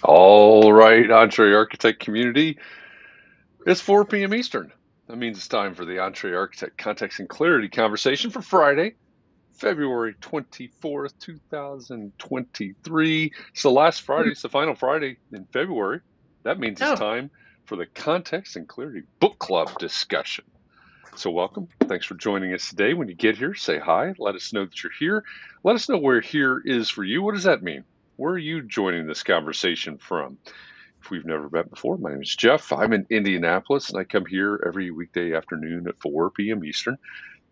All right, Entree Architect community, it's 4 p.m. Eastern. That means it's time for the Entree Architect Context and Clarity conversation for Friday, February 24th, 2023. It's the last Friday, it's the final Friday in February. That means it's Oh, time for the Context and Clarity Book Club discussion. So, welcome. Thanks for joining us today. When you get here, say hi. Let us know that you're here. Let us know where here is for you. What does that mean? Where are you joining this conversation from? If we've never met before, my name is Jeff. I'm in Indianapolis, and I come here every weekday afternoon at 4 p.m. Eastern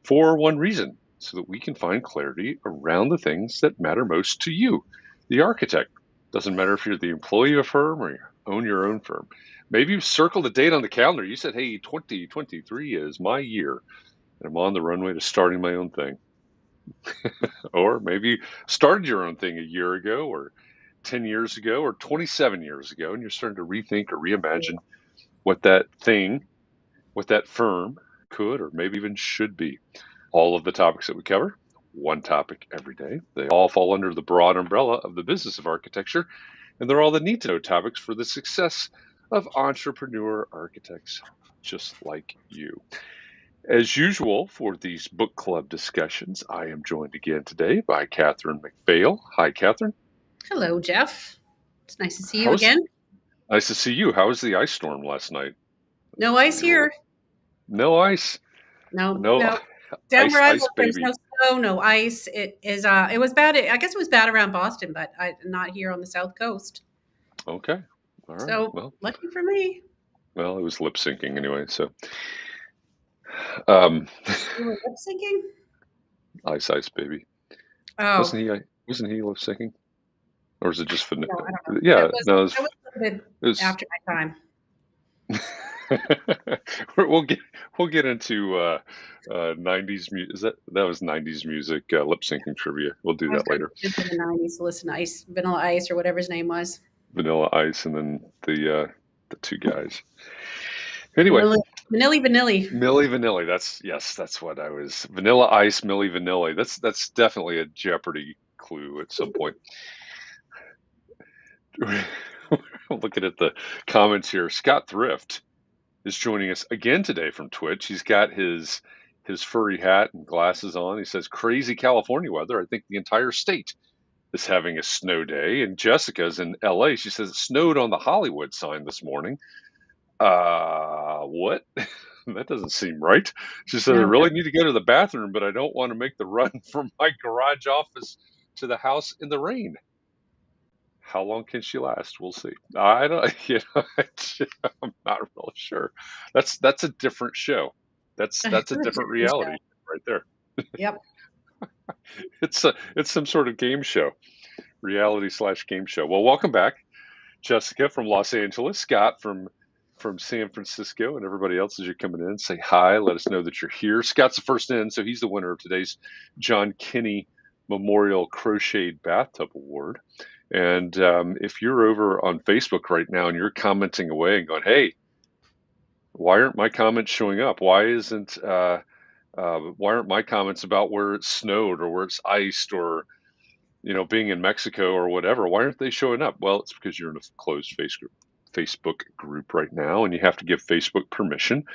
for one reason, so that we can find clarity around the things that matter most to you, the architect. Doesn't matter if you're the employee of a firm or you own your own firm. Maybe you circled a date on the calendar. You said, hey, 2023 is my year, and I'm on the runway to starting my own thing. Or maybe you started your own thing a year ago, or 10 years ago, or 27 years ago, and you're starting to rethink or reimagine what that thing, what that firm could or maybe even should be. All of the topics that we cover, one topic every day. They all fall under the broad umbrella of the business of architecture, and they're all the need to know topics for the success of entrepreneur architects just like you. As usual for these book club discussions, I am joined again today by Catherine McPhail. Hi, Catherine. hello, Jeff. It's nice to see you How's again. Nice to see you. How was the ice storm last night? No ice here. No ice. No, No no. Down where ice, I live, ice there's no baby. snow, no ice. It is. It was bad. I guess it was bad around Boston, but not here on the South Coast. Okay. All right. So lucky for me. Well, it was lip syncing anyway. So, um, You were lip syncing. ice, ice baby. Oh Wasn't he? Wasn't he lip syncing, or was it just for? no, I don't know. Yeah. No. It was a little bit It was after my time. we'll get into 90s music. That was 90s music lip syncing trivia. We'll do I was that going later. to into the '90s to listen to Ice, Vanilla Ice, or whatever his name was. Vanilla Ice, and then the two guys. Anyway, Vanilla, Vanilli, Vanilli. Milli Vanilli. That's what I was. Vanilla Ice, Milli Vanilli. That's definitely a Jeopardy clue at some point. Looking at the comments here, Scott Thrift is joining us again today from Twitch. He's got his furry hat and glasses on. He says, "Crazy California weather. I think the entire state is having a snow day." And Jessica's in LA. She says it snowed on the Hollywood sign this morning. What? That doesn't seem right. She said, "I No, really need to go to the bathroom, but I don't want to make the run from my garage office to the house in the rain." How long can she last? We'll see. I don't, I'm not really sure. That's a different show. That's a different reality right there. Yep. It's some sort of game show, reality slash game show. Well, welcome back, Jessica from Los Angeles, Scott from San Francisco, and everybody else as you're coming in. Say hi. Let us know that you're here. Scott's the first in, so he's the winner of today's John Kinney Memorial Crocheted Bathtub Award. And if you're over on Facebook right now and you're commenting away and going, "Hey, why aren't my comments showing up? Why aren't my comments about where it snowed or where it's iced or being in Mexico or whatever? Why aren't they showing up?" Well, it's because you're in a closed Facebook group right now, and you have to give Facebook permission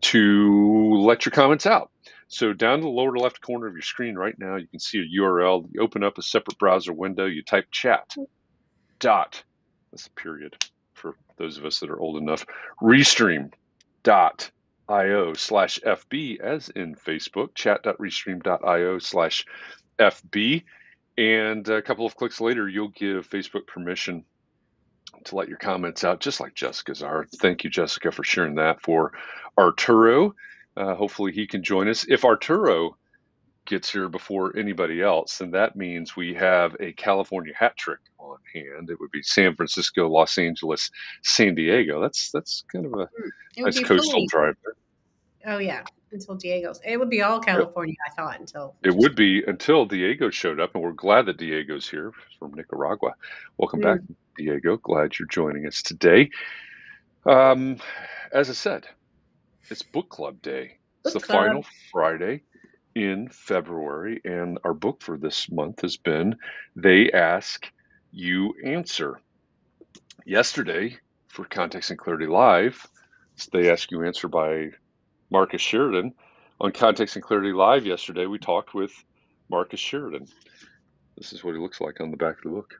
to let your comments out. So down in the lower left corner of your screen right now, you can see a URL. You open up a separate browser window. You type chat dot, that's a period for those of us that are old enough, restream.io/FB as in Facebook, chat.restream.io/FB. And a couple of clicks later, you'll give Facebook permission to let your comments out, just like Jessica's are. Thank you, Jessica, for sharing that for Arturo. Hopefully he can join us. If Arturo gets here before anybody else, then that means we have a California hat trick on hand. It would be San Francisco, Los Angeles, San Diego. That's kind of a It would nice be coastal fully. drive there. Oh yeah, until Diego's. It would be all California, I thought, until It just. would be until Diego showed up, and we're glad that Diego's here from Nicaragua. Welcome back, Mm, Diego. Glad you're joining us today. Um, as I said, it's book club day. It's the book club. final Friday in February, and our book for this month has been They Ask, You Answer. Yesterday, for Context and Clarity Live, they ask you answer by Marcus Sheridan. On Context and Clarity Live yesterday, we talked with Marcus Sheridan. This is what he looks like on the back of the book.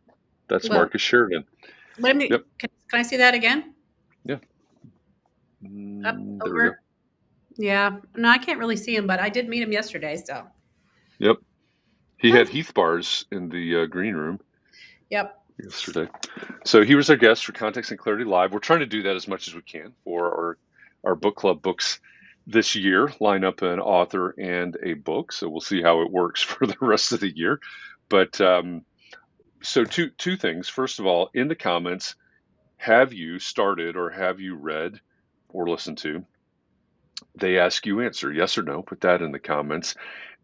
That's Well, Marcus Sheridan. let me. Yep. Can I see that again? Yeah. Up There we go. over. Yeah. No, I can't really see him, but I did meet him yesterday. So. Yep. He Huh. had Heath bars in the green room Yep. yesterday. So he was our guest for Context and Clarity Live. We're trying to do that as much as we can for our book club books this year, line up an author and a book. So we'll see how it works for the rest of the year. But so two things. First of all, in the comments, have you started or have you read or listened to? They ask you answer yes or no. Put that in the comments.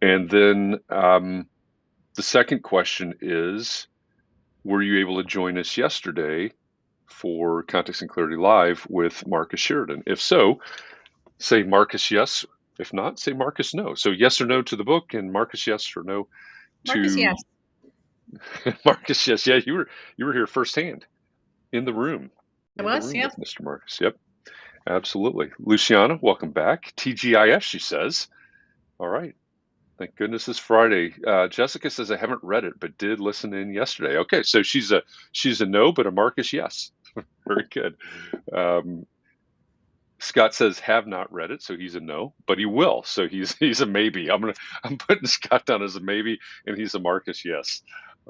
And then the second question is, were you able to join us yesterday for Context and Clarity Live with Marcus Sheridan? If so, say Marcus yes. If not, say Marcus no. So yes or no to the book, and Marcus yes or no Marcus, to yes. Marcus yes. Yeah, you were here firsthand in the room I in the was. room Yep. with Mr. Marcus. Yep, absolutely. Luciana, welcome back. TGIF, she says. All right. Thank goodness it's Friday. Jessica says I haven't read it, but did listen in yesterday. Okay, so she's a no, but a Marcus yes. Very good. Um, Scott says have not read it, so he's a no, but he will, so he's a maybe. I'm putting Scott down as a maybe, and he's a Marcus yes.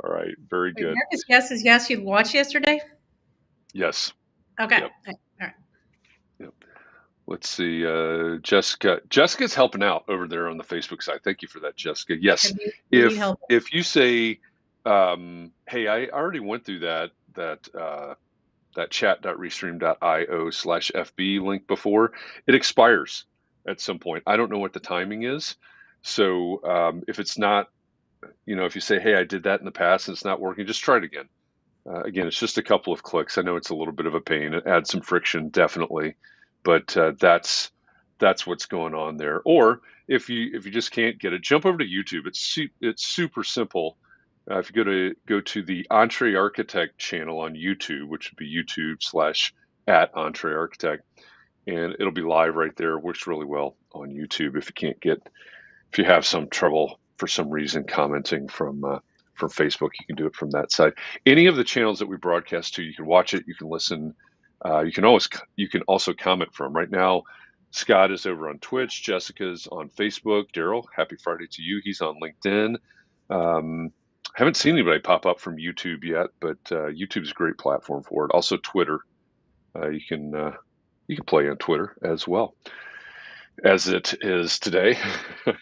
All right, very Wait, good. Marcus, yes is yes. You watched yesterday? Yes. Okay. Yep. All right. Yep. Let's see. Jessica's helping out over there on the Facebook side. Thank you for that, Jessica. Yes. We need help. If you say, hey, I already went through that chat.restream.io/FB link before, it expires at some point. I don't know what the timing is. So if it's not, if you say, hey, I did that in the past and it's not working, just try it again. Again, it's just a couple of clicks. I know it's a little bit of a pain. It adds some friction, definitely, but that's what's going on there. Or if you just can't get it, jump over to YouTube. It's super simple. If you go to the Entree Architect channel on YouTube, which would be YouTube/at Entree Architect, and it'll be live right there. Works really well on YouTube. If you have some trouble for some reason commenting from Facebook, you can do it from that side. Any of the channels that we broadcast to, you can watch it, you can listen, you can also comment from. Right now, Scott is over on Twitch, Jessica's on Facebook, Daryl, happy Friday to you. He's on LinkedIn. Haven't seen anybody pop up from YouTube yet, but YouTube's a great platform for it. Also, Twitter, you can play on Twitter as well as it is today. But,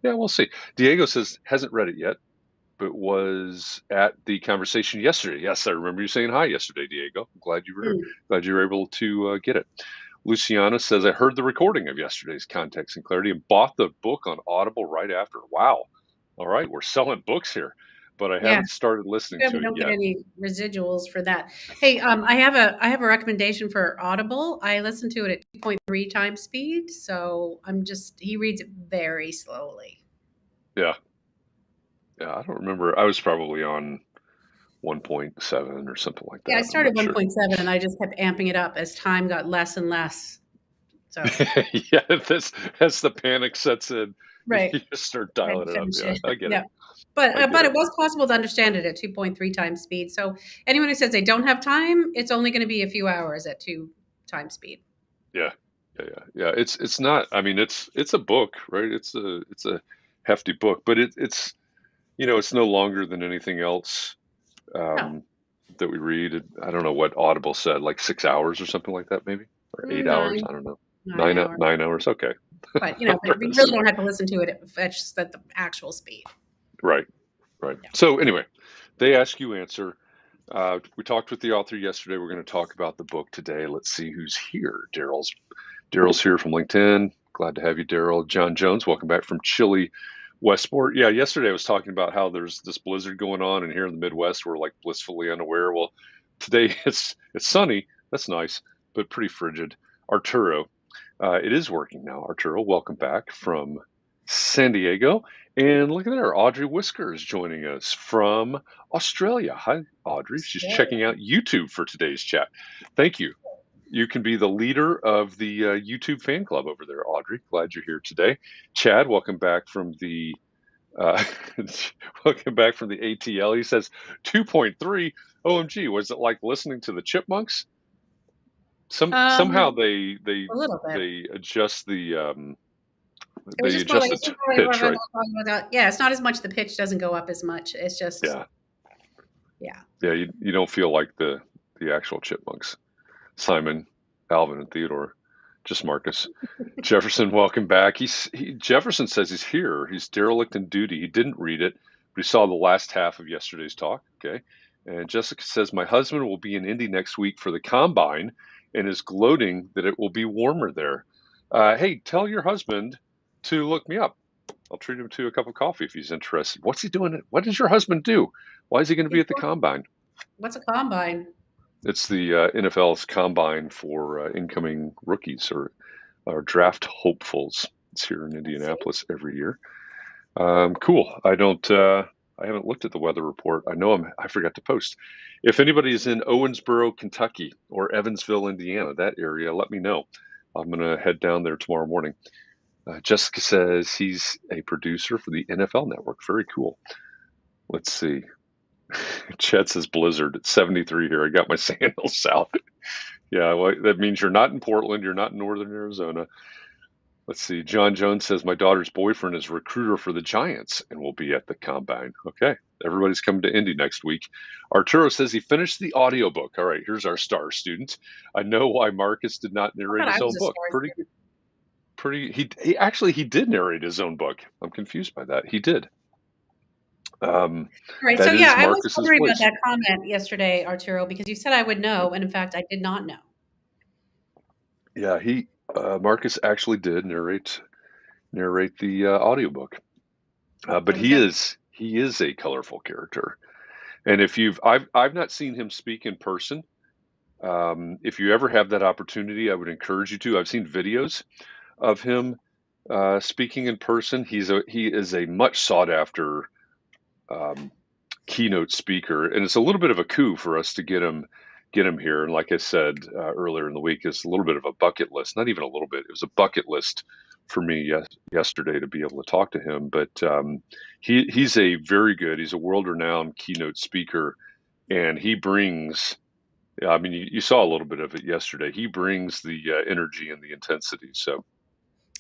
yeah, we'll see. Diego says hasn't read it yet, but was at the conversation yesterday. Yes, I remember you saying hi yesterday, Diego. I'm glad you were here. Hmm. Glad you were able to get it. Luciana says I heard the recording of yesterday's Context and Clarity and bought the book on Audible right after. Wow. All right, we're selling books here, but I Yeah. haven't started listening Yeah, to we it don't get yet. any residuals for that. Hey, I have a recommendation for Audible. I listen to it at 2.3 times speed, so he reads it very slowly. Yeah, yeah. I don't remember. I was probably on 1.7 or something like Yeah, I that. I'm started not sure. 1.7 and I just kept amping it up as time got less and less. So, Yeah, that's the panic sets in. right, You just start trying to dialing it up. finish Yeah, it. I get it. Yeah. But I uh, get but it. it was possible to understand it at 2.3 times speed. So anyone who says they don't have time, it's only going to be a few hours at 2 times speed. Yeah, yeah. It's not. I mean, it's a book, right? It's a hefty book, but it's no longer than anything else No, um, that we read. I don't know what Audible said, like 6 hours or something like that, maybe, or 8 hours. nine I don't know. 9 hours. 9 hours. Okay. But but you really don't have to listen to it at the actual speed. Right, right. Yeah. So anyway, they ask you answer. We talked with the author yesterday. We're going to talk about the book today. Let's see who's here. Daryl's here from LinkedIn. Glad to have you, Daryl. John Jones, welcome back from chilly Westport. Yeah, yesterday I was talking about how there's this blizzard going on, and here in the Midwest we're like blissfully unaware. Well, today it's sunny. That's nice, but pretty frigid. Arturo, it is working now. Arturo, welcome back from San Diego. And look at there, Audrey Whisker is joining us from Australia. Hi, Audrey. She's checking out YouTube for today's chat. Thank you. You can be the leader of the YouTube fan club over there, Audrey. Glad you're here today. Chad, welcome back from the uh, welcome back from the ATL. He says 2.3. OMG, was it like listening to the Chipmunks? Somehow Um, they a little bit. they adjust the It was they just more adjust like the it's just pitch, right? yeah, it's not as much. The pitch doesn't go up as much. It's just Yeah, yeah. yeah. You don't feel like the actual Chipmunks. Simon, Alvin, and Theodore, just Marcus. Jefferson, welcome back. Jefferson says he's here. He's derelict in duty. He didn't read it, but he saw the last half of yesterday's talk. Okay. And Jessica says my husband will be in Indy next week for the combine, and is gloating that it will be warmer there. Hey, tell your husband to look me up. I'll treat him to a cup of coffee if he's interested. What's he doing? What does your husband do? Why is he going to be He's at the combine? what's a combine? It's the NFL's combine for incoming rookies or draft hopefuls. It's here in I see. Indianapolis every year. Cool. I haven't looked at the weather report. I forgot to post. If anybody is in Owensboro, Kentucky, or Evansville, Indiana, that area, let me know. I'm gonna head down there tomorrow morning. Jessica says he's a producer for the NFL Network. Very cool. Let's see. Chet says blizzard. It's 73 here. I got my sandals south. Yeah, well, that means you're not in Portland. You're not in northern Arizona. Let's see. John Jones says my daughter's boyfriend is a recruiter for the Giants and will be at the combine. Okay. Everybody's coming to Indy next week. Arturo says he finished the audiobook. All right, here's our star student. I know why Marcus did not I narrate thought his I was own a book. star student. Pretty he actually he did narrate his own book. I'm confused by that. He did. Um, All right. So that yeah, is I was Marcus's wondering about voice. that comment yesterday, Arturo, because you said I would know, and in fact, I did not know. Yeah, he Marcus actually did narrate the audiobook. But That was it. he is a colorful character. And if I've not seen him speak in person. If you ever have that opportunity, I would encourage you to. I've seen videos of him speaking in person. He is a much sought after um, keynote speaker, and it's a little bit of a coup for us to get him here. And like I said earlier in the week, it's a little bit of a bucket list. Not even a little bit. It was a bucket list for me yesterday to be able to talk to him. But he's a very good. He's a world renowned keynote speaker, and he brings. Yeah, I mean, you saw a little bit of it yesterday. He brings the energy and the intensity. So,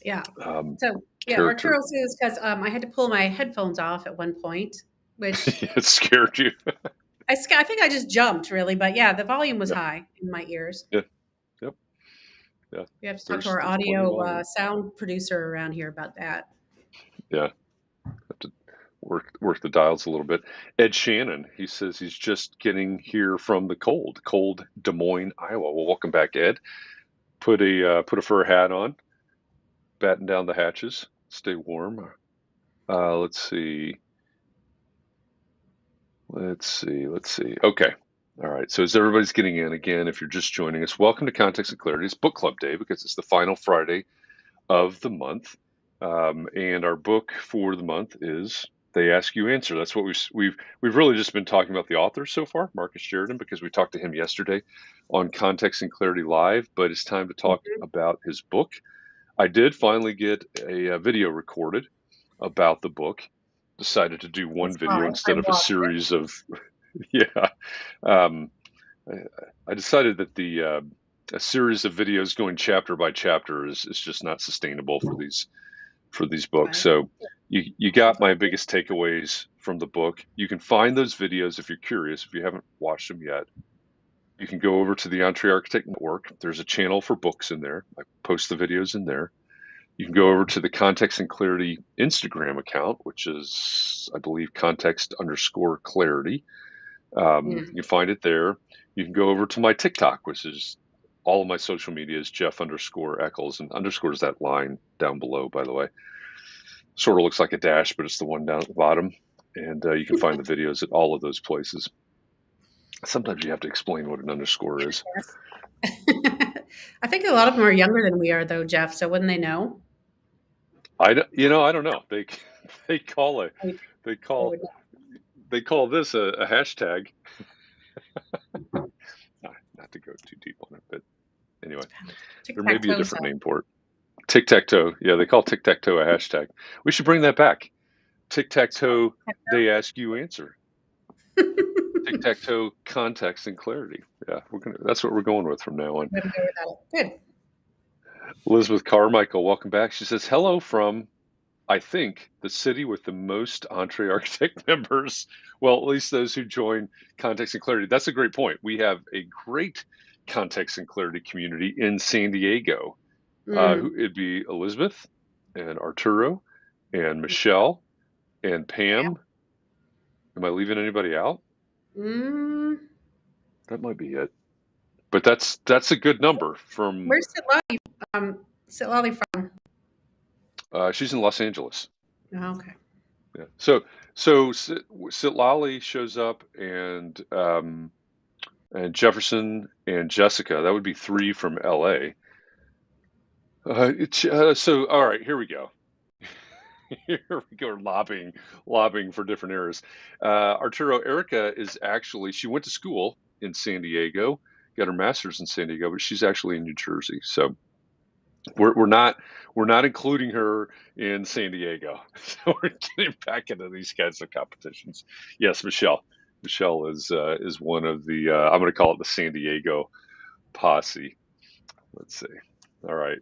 Yeah. um, So yeah, character. Arturo says because I had to pull my headphones off at one point, which It scared you. I think I just jumped really, but yeah, the volume was Yeah, high in my ears. yeah, yep, yeah. We have to talk to our There's plenty of audio volume. sound producer around here about that. Yeah, have to work the dials a little bit. Ed Shannon, he says he's just getting here from the cold Des Moines, Iowa. Well, welcome back, Ed. Put a fur hat on, batten down the hatches, stay warm. Let's see. Let's see. Okay. All right. So as everybody's getting in again, if you're just joining us, welcome to Context and Clarity. It's book club day because it's the final Friday of the month. And our book for the month is They Ask You Answer. That's what we've really just been talking about the author so far, Marcus Sheridan, because we talked to him yesterday on Context and Clarity Live, but it's time to talk Mhm. about his book. I did finally get a video recorded about the book. Decided to do I one saw video it. I instead of a watched it. series of yeah. Um, I, I decided that the a series of videos going chapter by chapter is just not sustainable for these books. Okay. So you got my biggest takeaways from the book. You can find those videos if you're curious. If you haven't watched them yet, you can go over to the Entree Architect Network. There's a channel for books in there. I post the videos in there. You can go over to the Context and Clarity Instagram account, which is, I believe, context_clarity. Mm. You find it there. You can go over to my TikTok, which is all of my social media is Jeff_Eccles, and underscore is that line down below, by the way. Sort of looks like a dash, but it's the one down at the bottom. And you can find the videos at all of those places. Sometimes you have to explain what an underscore is. Yes. I think a lot of them are younger than we are, though, Jeff. So wouldn't they know? I don't know. They call it I they they call would not. they call this a hashtag. Not to go too deep on it, but anyway, there may be a Tic-tac-toe different stuff. name for it. Tic tac toe. Yeah, they call tic tac toe a hashtag. We should bring that back. Tic tac toe. They ask you answer. Tic tac toe context and clarity. Yeah, we're gonna. That's what we're going with from now on. I'm gonna go with that. Good. Elizabeth Carmichael, welcome back. She says hello from, I think, the city with the most Entree Architect members. Well, at least those who join Context and Clarity. That's a great point. We have a great Context and Clarity community in San Diego. Mm, Who it'd be Elizabeth and Arturo and Michelle and Pam. Am I leaving anybody out? mm. That might be it. But that's a good number from. Where's Sitlali from? She's in Los Angeles. Oh, okay. Yeah. So Sitlali shows up and Jefferson and Jessica. That would be three from LA. So all right, here we go. Here we go, lobbying for different eras. Arturo Erica is actually she went to school in San Diego, got her master's in San Diego, but she's actually in New Jersey. So we're not including her in San Diego. So we're getting back into these kinds of competitions. Yes, Michelle. Michelle is one of the I'm going to call it the San Diego posse. Let's see. All right.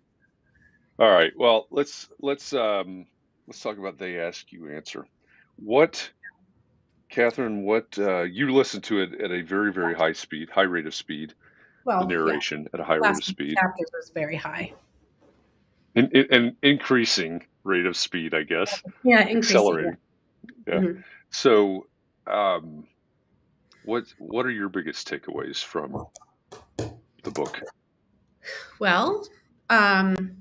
All right. Well, let's talk about they ask you answer. What, Catherine? What you listen to it at a very very high speed, high rate of speed. The Well, yeah. narration at a high rate of Last speed, chapters was very high. an increasing rate of speed, I guess, Yeah, increasing. accelerating. Yeah. Yeah. Mhm. So, um, what are your biggest takeaways from the book? Well, um,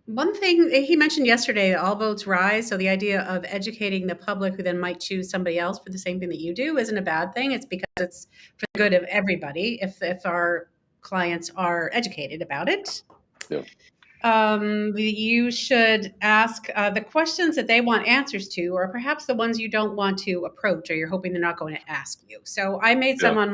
one thing he mentioned yesterday, all boats rise. So the idea of educating the public who then might choose somebody else for the same thing that you do isn't a bad thing. It's because it's for the good of everybody if our clients are educated about it. Yeah. You should ask the questions that they want answers to, or perhaps the ones you don't want to approach, or you're hoping they're not going to ask you. So I made some Yeah.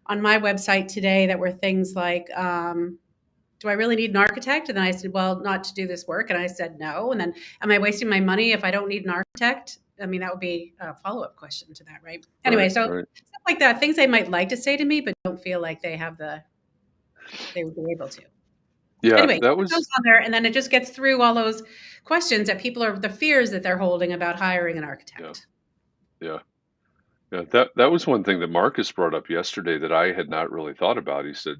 on my website today that were things like, "Do I really need an architect?" And then I said, "Well, not to do this work." And I said, "No." And then, "Am I wasting my money if I don't need an architect?" I mean, that would be a follow up question to that, right? Anyway, Right. so Right. stuff like that, things they might like to say to me, but don't feel like they would be able to. Yeah. Anyway, That it goes was. on there, and then it just gets through all those questions that people are the fears that they're holding about hiring an Yeah. architect. Yeah. Yeah. That was one thing that Marcus brought up yesterday that I had not really thought about. He said,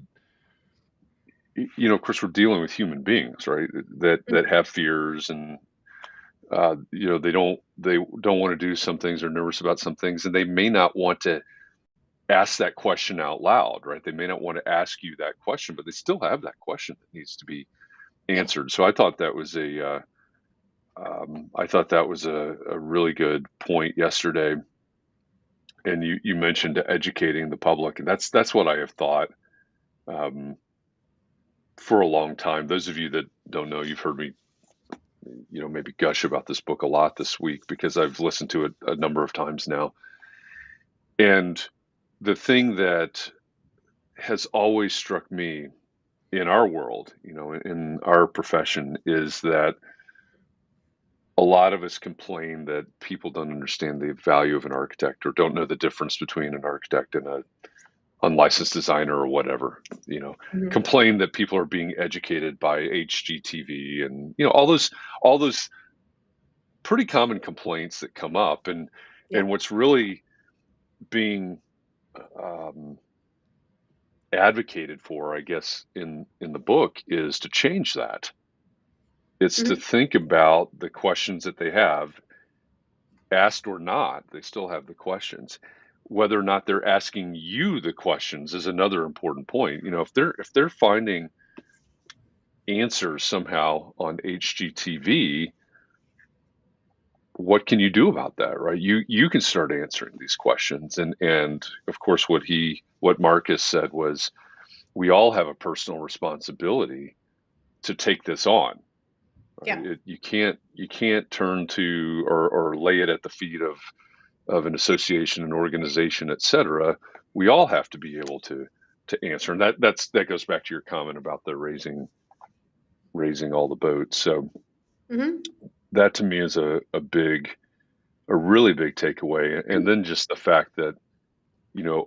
of course, we're dealing with human beings, right? That have fears and they don't want to do some things or nervous about some things, and they may not want to ask that question out loud, right? They may not want to ask you that question, but they still have that question that needs to be Yeah. answered. So I thought that was a really good point yesterday. And you mentioned educating the public, and that's what I have thought um, for a long time. Those of you that don't know, you've heard me, maybe gush about this book a lot this week because I've listened to it a number of times now. And the thing that has always struck me in our world, in our profession, is that a lot of us complain that people don't understand the value of an architect or don't know the difference between an architect and a unlicensed designer or whatever. Mhm. Complain that people are being educated by HGTV and all those pretty common complaints that come up. And Yeah. and what's really being um, advocated for, I guess, in the book is to change that. It's to Mhm. think about the questions that they have, asked or not, they still have the questions. Whether or not they're asking you the questions is another important point. If they're finding answers somehow on HGTV, what can you do about that, right? You can start answering these questions, and of course, what Marcus said was we all have a personal responsibility to take this on. right? Yeah. You can't turn to or lay it at the feet of an association, an organization, et cetera. We all have to be able to answer, and that goes back to your comment about the raising all the boats. So Hmm. that to me is a really big takeaway. And then just the fact that,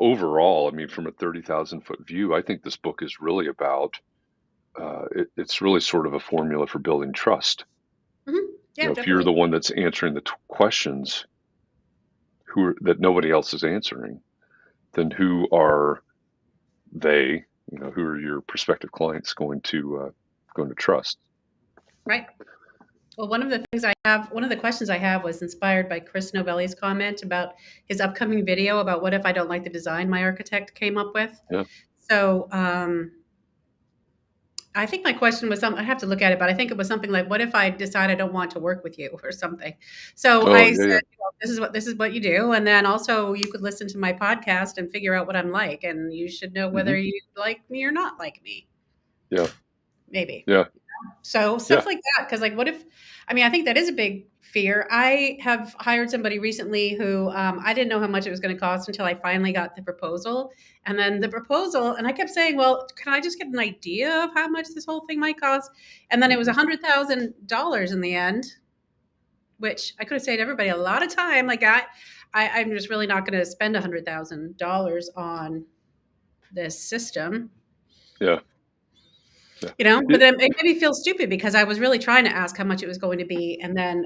overall, I mean, from a 30,000 foot view, I think this book is really about, it's really sort of a formula for building trust. Hmm. Yeah, If you're definitely. the one that's answering the questions that nobody else is answering, then who are they, who are your prospective clients going to trust? Right. Well, one of the questions I have was inspired by Chris Novelli's comment about his upcoming video about what if I don't like the design my architect came up with. Yeah. So I think my question was I have to look at it, but I think it was something like, "What if I decide I don't want to work with you?" or something. So Oh, I yeah, yeah, said, this is what you do, and then also you could listen to my podcast and figure out what I'm like, and you should know hmm whether you like me or not like me, yeah, maybe. yeah, So yeah. stuff like that, because like, what if? I mean, I think that is a big fear. I have hired somebody recently who I didn't know how much it was going to cost until I finally got the proposal, and then the proposal, and I kept saying, "Well, can I just get an idea of how much this whole thing might cost?" And then it was hmm $100,000 in the end, which I could have saved everybody a lot of time. Like I'm just really not going to spend $100,000 on this system. Yeah, yeah. But It, it made me feel stupid because I was really trying to ask how much it was going to be, and then,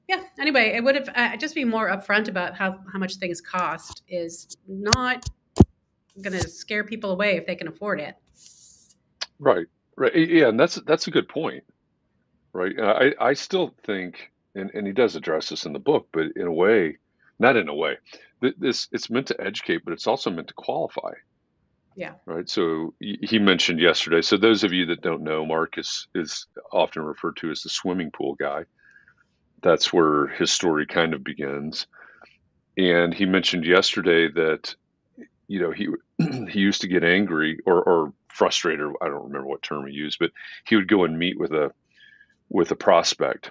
yeah. Anyway, it would have just be more upfront about how much things cost is not going to scare people away if they can afford it. right, right. Yeah, and that's a good point, right? I still think, and he does address this in the book, but in a way, not in a way, this it's meant to educate, but it's also meant to qualify, Yeah. right? So he mentioned yesterday. So those of you that don't know, Mark is often referred to as the swimming pool guy. That's where his story kind of begins. And he mentioned yesterday that he he used to get angry or frustrated. I don't remember what term he used, but he would go and meet with a prospect,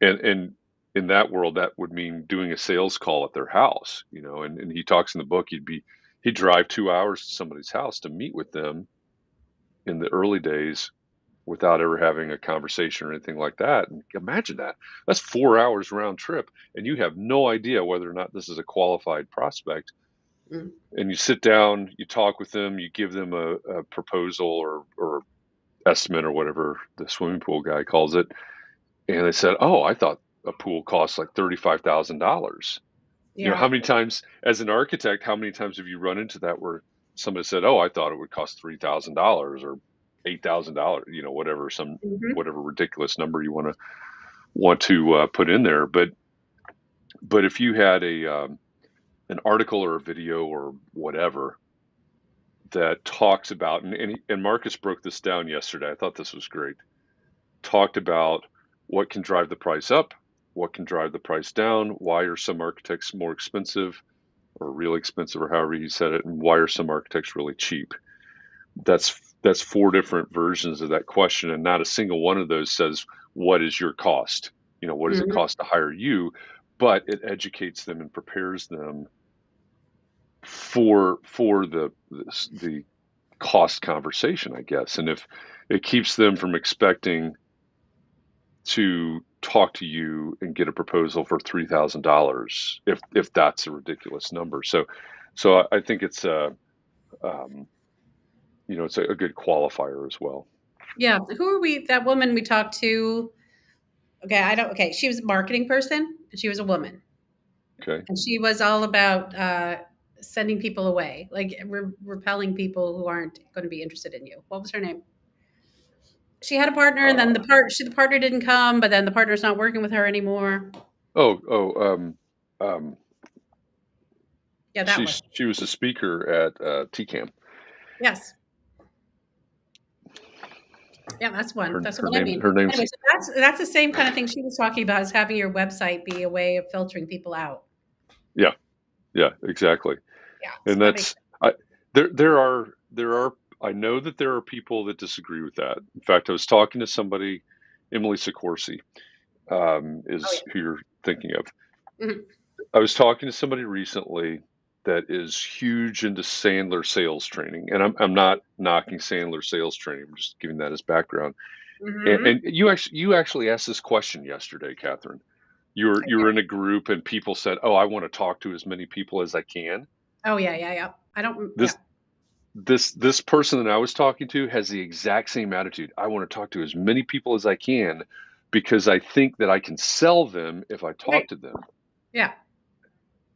and in that world, that would mean doing a sales call at their house. And he talks in the book. He'd drive 2 hours to somebody's house to meet with them in the early days without ever having a conversation or anything like that. And imagine that. That's 4 hours round trip, and you have no idea whether or not this is a qualified prospect. Mm. And you sit down, you talk with them, you give them a proposal or estimate or whatever the swimming pool guy calls it. And they said, "Oh, I thought a pool costs like $35,000." Yeah. How many times, as an architect, how many times have you run into that where somebody said, "Oh, I thought it would cost $3,000 or $8,000," whatever, Hmm. whatever ridiculous number you want to put in there. But if you had an article or a video or whatever that talks about, and Marcus broke this down yesterday. I thought this was great. Talked about what can drive the price up, what can drive the price down, why are some architects more expensive or really expensive, or however he said it, and why are some architects really cheap. That's four different versions of that question, and not a single one of those says what is your cost. What does it Hmm. cost to hire you? But it educates them and prepares them for the cost conversation, I guess. And if it keeps them from expecting to talk to you and get a proposal for $3,000, if that's a ridiculous number. So I think um, it's a good qualifier as well. Yeah. Who are we? That woman we talked to. Okay, I don't. Okay, she was a marketing person, and she was a woman. Okay. And she was all about sending people away, like repelling people who aren't going to be interested in you. What was her name? She had a partner, and then Uh, the partner didn't come, but then the partner's not working with her anymore. um, Yeah, that she one. she was a speaker at TCAM. Yes. Yeah, that's one. Her That's her what I name mean. her name's Anyway, so that's the same kind of thing she was talking about, is having your website be a way of filtering people out. yeah, yeah, exactly. Yeah, so And that makes that's I there are I know that there are people that disagree with that. In fact, I was talking to somebody Emily Sikorsky Oh, is who you're thinking of. yeah. Mhm. I was talking to somebody recently that is huge into Sandler sales training, and I'm not knocking Sandler sales training. I'm just giving that as background. And Mhm. you actually asked this question yesterday, Catherine. I You were did. in a group and people said, "Oh, I want to talk to as many people as I can." Oh, yeah, yeah, yeah. I don't yeah. This this person that I was talking to has the exact same attitude. I want to talk to as many people as I can because I think that I can sell them if I talk Right. to them. Yeah.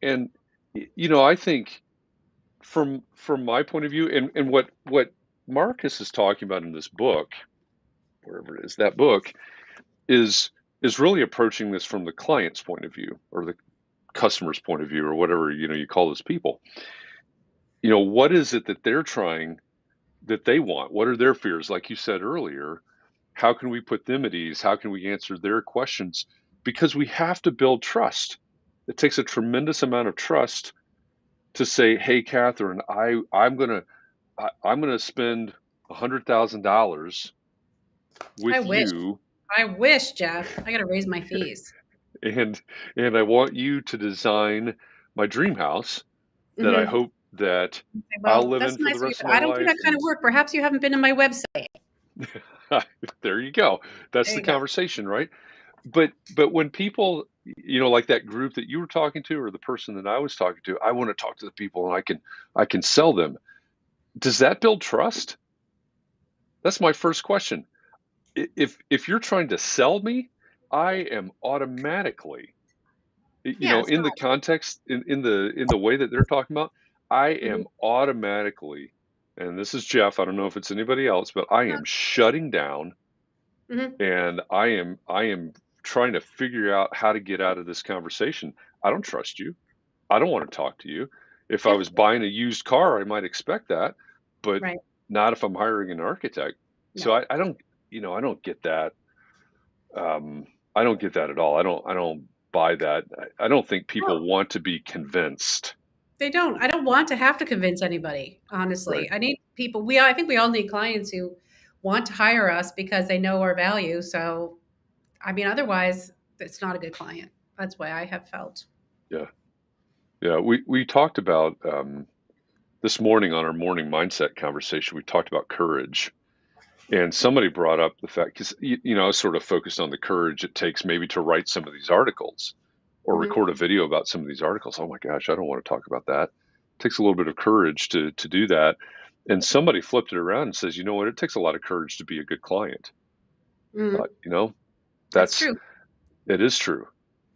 And I think from my point of view, and what Marcus is talking about in this book, wherever it is, that book is is really approaching this from the client's point of view or the customer's point of view or whatever you call those people. What is it that they're trying that they want? What are their fears? Like you said earlier, how can we put them at ease? How can we answer their questions? Because we have to build trust. It takes a tremendous amount of trust to say, "Hey, Catherine, I'm gonna spend $100,000 I with wish. you, I wish, Jeff. I gotta raise my fees. and I want you to design my dream house that I Mhm. hope that Okay, I'll well, live that's in for the nice of you, rest of but my I don't do life." that kind of work. Perhaps you haven't been to my website. There you go. That's There the you go. conversation, right? But when people, like that group that you were talking to, or the person that I was talking to, I want to talk to the people and I can sell them. Does that build trust? That's my first question. If you're trying to sell me, I am automatically, Yeah, in the so context, in the way that they're talking about, I mhm. am automatically, and this is Jeff, I don't know if it's anybody else, but I am shutting down Mhm. and I am trying to figure out how to get out of this conversation. I don't trust you. I don't want to talk to you. If I Yeah, was buying a used car, I might expect that, but right. not if I'm hiring an architect. So No. I don't get that. I don't get that at all. I don't buy that. I don't think Well, people want to be convinced. they don't. I don't want to have to convince anybody, Right. honestly. I need people I think we all need clients who want to hire us because they know our value. So, I mean, otherwise, it's not a good client. That's why I have felt. Yeah. Yeah. We talked about this morning on our morning mindset conversation. We talked about courage. And somebody brought up the fact, because I was sort of focused on the courage it takes maybe to write some of these articles or Mhm. record a video about some of these articles. Oh my gosh, I don't want to talk about that. It takes a little bit of courage to do that. And somebody flipped it around and says, you know what? It takes a lot of courage to be a good client. Mhm. Thought, That's that's true. it is true.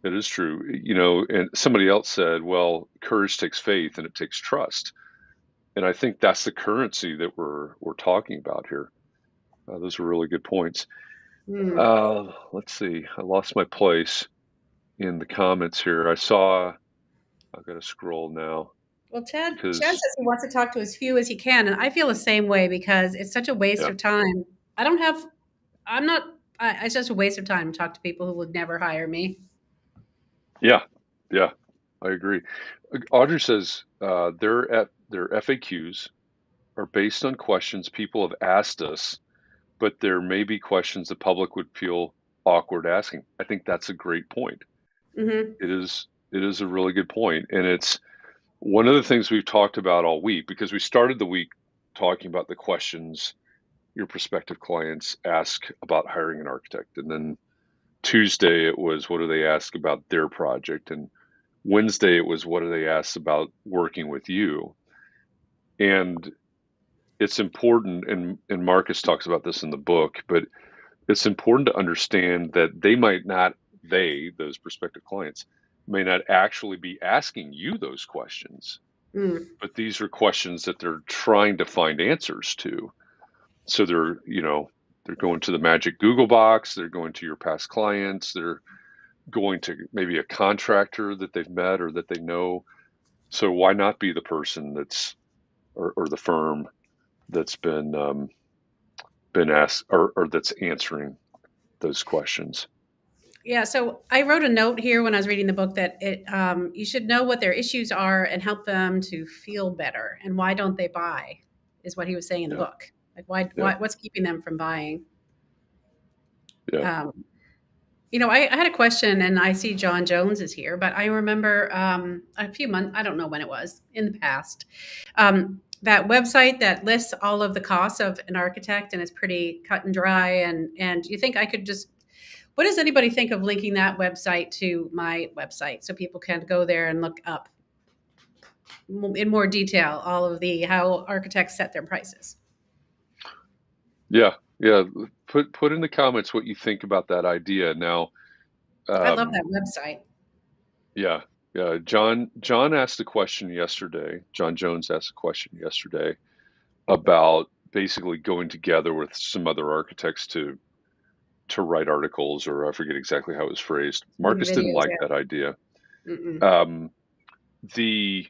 It is true. And somebody else said, well, courage takes faith and it takes trust. And I think that's the currency that we're talking about here. Those are really good points. Mm. Let's see. I lost my place in the comments here. I've got to scroll now Well, Chad because, says he wants to talk to as few as he can, and I feel the same way because it's such a waste yeah, of time. I don't have I'm not it's just a waste of time to talk to people who would never hire me. yeah, yeah, I agree. Audrey says their FAQs are based on questions people have asked us, but there may be questions the public would feel awkward asking. I think that's a great point. Mhm. It is a really good point, and it's one of the things we've talked about all week because we started the week talking about the questions your prospective clients ask about hiring an architect. And then Tuesday, it was what do they ask about their project? And Wednesday, it was what do they ask about working with you? And it's important, and Marcus talks about this in the book, but it's important to understand that those prospective clients, may not actually be asking you those questions, Mm. but these are questions that they're trying to find answers to. So they're going to the magic Google box, they're going to your past clients, they're going to maybe a contractor that they've met or that they know. So why not be the person or the firm that's been asked or that's answering those questions? Yeah, so I wrote a note here when I was reading the book that you should know what their issues are and help them to feel better. And why don't they buy? Is what he was saying in the Yeah, book. Like why yeah, what's keeping them from buying? Yeah. Um, I had a question, and I see John Jones is here, but I remember a few months, I don't know when it was in the past, that website that lists all of the costs of an architect, and it's pretty cut and dry. And you think I could just, what does anybody think of linking that website to my website so people can go there and look up in more detail all of the how architects set their prices? Yeah. Yeah. Put in the comments what you think about that idea. Now, I love um, that website. yeah. Yeah. John asked a question yesterday. John Jones asked a question yesterday about basically going together with some other architects to write articles, or I forget exactly how it was phrased. Make Marcus didn't videos, like that yeah. idea. Mm-mm. Um, the,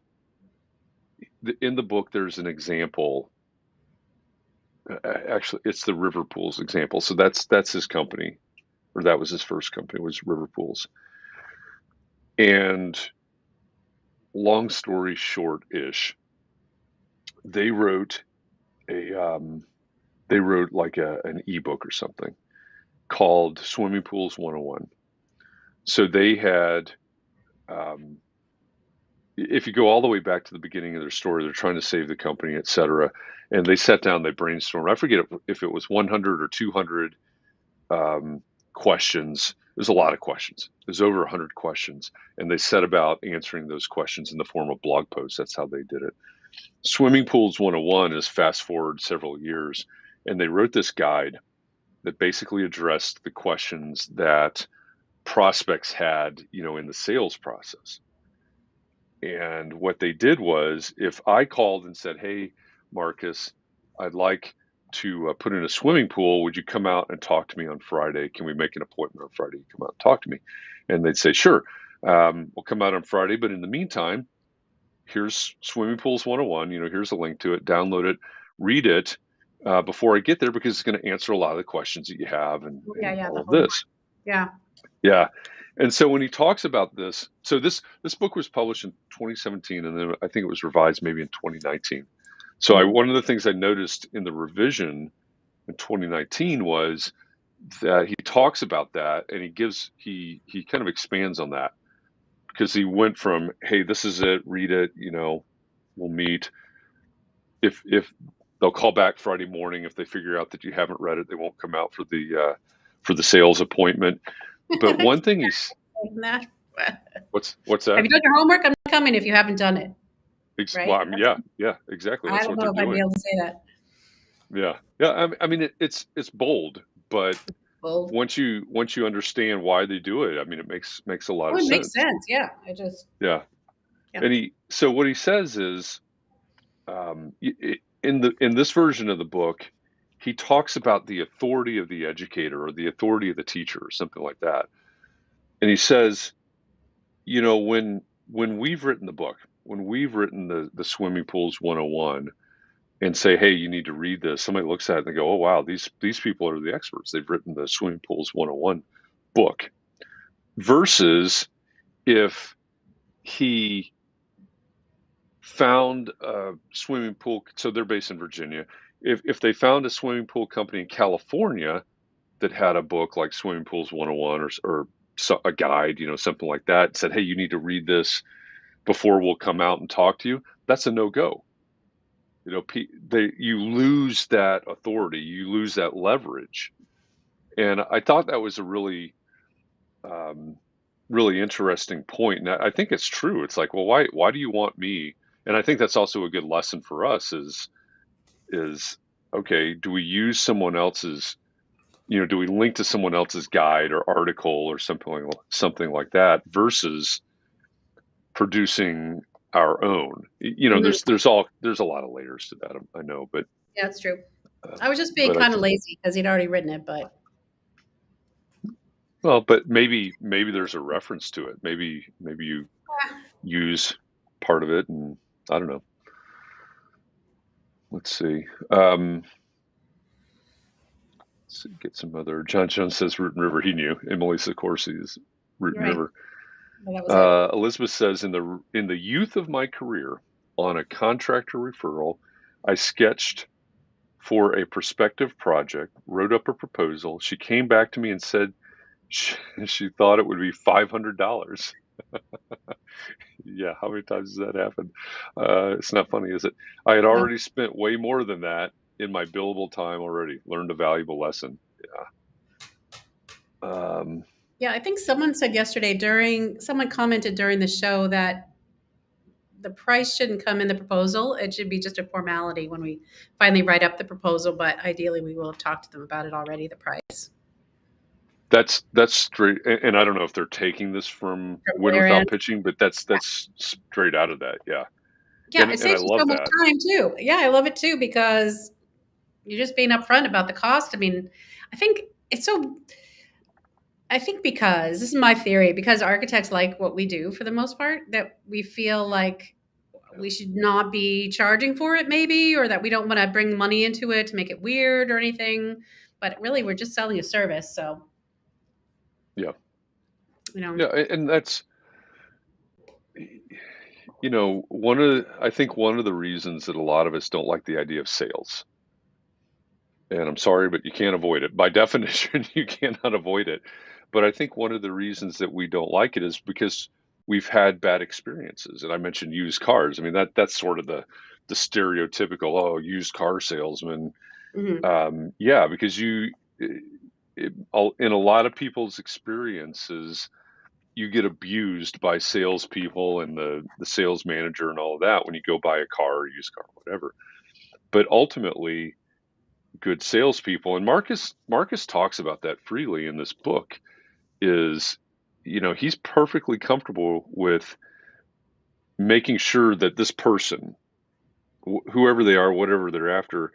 in the book, there's an example. Actually, it's the River Pools example. So that's his company, or that was his first company, was River Pools. And long story short-ish, they wrote a they wrote like an ebook or something called Swimming Pools 101. So they had, um, if you go all the way back to the beginning of their story, they're trying to save the company, et cetera. And they sat down, they brainstormed. I forget if it was 100 or 200 um, questions. There's a lot of questions. There's over 100 questions. And they set about answering those questions in the form of blog posts. That's how they did it. Swimming Pools 101 is fast forward several years. And they wrote this guide that basically addressed the questions that prospects had, in the sales process. And what they did was, if I called and said, "Hey, Marcus, I'd like to put in a swimming pool. Would you come out and talk to me on Friday? Can we make an appointment on Friday? You come out and talk to me." And they'd say, "Sure, we'll come out on Friday. But in the meantime, here's Swimming Pools 101. Here's a link to it. Download it, read it before I get there, because it's going to answer a lot of the questions that you have, and, Yeah, and yeah, all the of homework. this." Yeah. Yeah. And so when he talks about this, so this book was published in 2017, and then I think it was revised maybe in 2019. So Mhm. one of the things I noticed in the revision in 2019 was that he talks about that, and he kind of expands on that, because he went from, "Hey, this is it, read it, we'll meet. If they'll call back Friday morning, if they figure out that you haven't read it, they won't come out for the sales appointment." But one thing he's That- what's Have that? you done your homework? I'm not coming if you haven't done it, Well, right? I mean, yeah, yeah, exactly. I That's don't what know they're if I'd be doing. able to say that. Yeah, yeah. I mean, it's bold, but Bold. once you understand why they do it, I mean, it makes a lot Oh, of it makes sense. sense. Yeah. I just, Yeah, yeah. and so what he says is, in this version of the book, he talks about the authority of the educator, or the authority of the teacher, or something like that. And he says, when we've written the book, when we've written the Swimming Pools 101, and say, "Hey, you need to read this," somebody looks at it and they go, "Oh, wow, these people are the experts. They've written the Swimming Pools 101 book." Versus if he found a swimming pool, so they're based in Virginia. If they found a swimming pool company in California that had a book like Swimming Pools 101, or a guide, something like that, said, "Hey, you need to read this before we'll come out and talk to you," that's a no go. You lose that authority, you lose that leverage. And I thought that was a um, really interesting point. And I think it's true. It's like, well, why do you want me? And I think that's also a good lesson for us is okay, do we use someone else's, do we link to someone else's guide or article or something like that, versus producing our own? Mhm. There's a lot of layers to that, I know, but Yeah, it's true. uh, I was just being but I kind of think, lazy because he'd already written it, but well, but maybe there's a reference to it. Maybe you use part of it, and I don't know. Let's see. Get some other. John Jones says Root and River. He knew. Emily Sikorsky is Root you're and right. River. But that was it. Elizabeth says, in the youth of my career, on a contractor referral, I sketched for a prospective project, wrote up a proposal. She came back to me and said she thought it would be $500. Yeah, how many times has that happened? It's not funny, is it? I had No. already spent way more than that in my billable time already, learned a valuable lesson. Yeah. Yeah, I think someone commented during the show that the price shouldn't come in the proposal. It should be just a formality when we finally write up the proposal, but ideally we will have talked to them about it already, the price. That's straight, and I don't know if they're taking this from From Win their Without end. Pitching, but that's straight out of that. Yeah, Yeah, it and I saves you so love much that. time too. Yeah, I love it too because you're just being upfront about the cost. I mean, I think it's so I think because this is my theory, because architects like what we do for the most part, that we feel like Yeah, we should not be charging for it, maybe, or that we don't want to bring money into it to make it weird or anything. But really, we're just selling a service. So, yeah, you know, yeah, and that's one of I think one of the reasons that a lot of us don't like the idea of sales. And I'm sorry, but you can't avoid it. By definition, you cannot avoid it. But I think one of the reasons that we don't like it is because we've had bad experiences. And I mentioned used cars. I mean, that's sort of the stereotypical, oh, used car salesman. hmm Yeah, because in a lot of people's experiences, you get abused by salespeople and the sales manager and all of that when you go buy a car or used car, whatever. But ultimately, good salespeople, and Marcus talks about that freely in this book, is he's perfectly comfortable with making sure that this person, whoever they are, whatever they're after,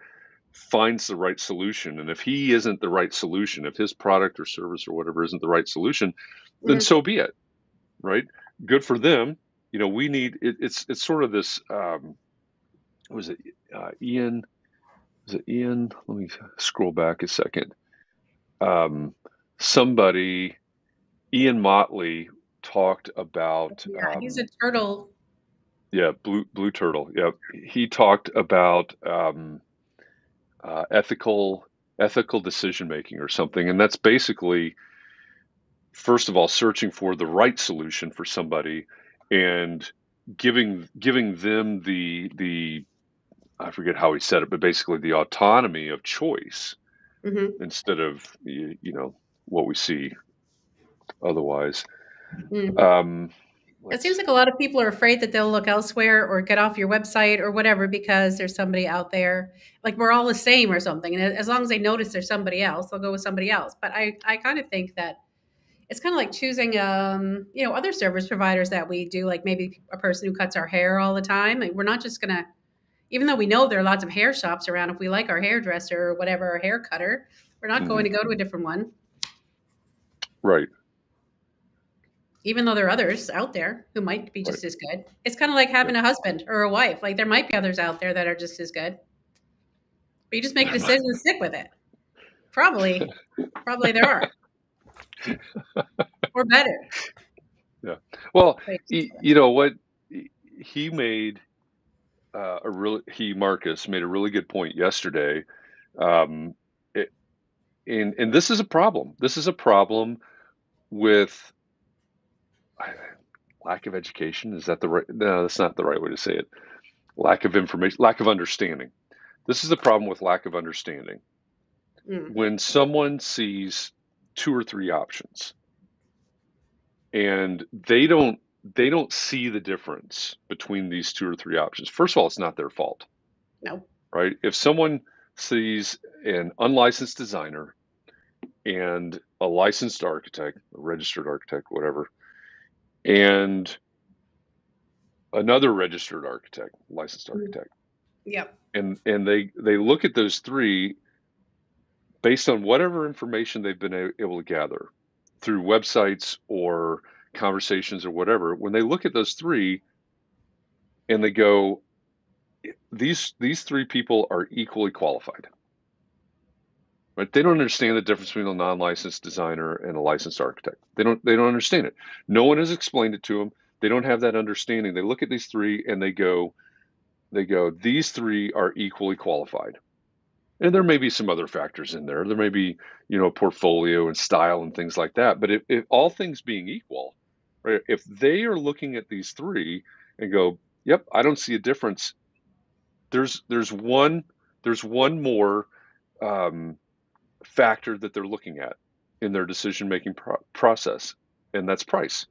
finds the right solution. And if he isn't the right solution, if his product or service or whatever isn't the right solution, then hmm so be it, right? Good for them. We need it's sort of this was it Ian is it Ian, let me scroll back a second. um, Somebody, Ian Motley, talked about, yeah, he's a turtle. yeah, Blue Turtle. Yeah, he talked about ethical decision making or something, and that's basically, first of all, searching for the right solution for somebody and giving them the I forget how he said it, but basically the autonomy of choice hmm instead of what we see otherwise. mm Um, It let's seems like see. a lot of people are afraid that they'll look elsewhere or get off your website or whatever because there's somebody out there. Like we're all the same or something. And as long as they notice there's somebody else, they'll go with somebody else. But I kind of think that it's kind of like choosing, other service providers that we do, like maybe a person who cuts our hair all the time. Like we're not just going to, even though we know there are lots of hair shops around, if we like our hairdresser or whatever, our hair cutter, we're not Hmm. going to go to a different one, Right, even though there are others out there who might be right. just as good. It's kind of like Yeah. having a husband or a wife. Like there might be others out there that are just as good, but you just make a decision to stick with it. Probably there are, or better. Yeah. Well, Wait, you know what? He made Marcus made a really good point yesterday. Um, it, and this is a problem. This is a problem with lack of education. Is that the right? No, that's not the right way to say it. Lack of information, lack of understanding. This is the problem with lack of understanding. mm, When someone sees two or three options and they don't see the difference between these two or three options. First of all, it's not their fault, no. right? If someone sees an unlicensed designer and a licensed architect, a registered architect, whatever, and another registered architect, licensed Mm, architect, yep. and they look at those three based on whatever information they've been able to gather through websites or conversations or whatever, when they look at those three and they go, these three people are equally qualified. Right? They don't understand the difference between a non-licensed designer and a licensed architect. They don't understand it. No one has explained it to them. They don't have that understanding. They look at these three and they go, these three are equally qualified. And there may be some other factors in there. There may be, portfolio and style and things like that. But if all things being equal, right, if they are looking at these three and go, "Yep, I don't see a difference," there's one more um, factor that they're looking at in their decision making process, and that's price.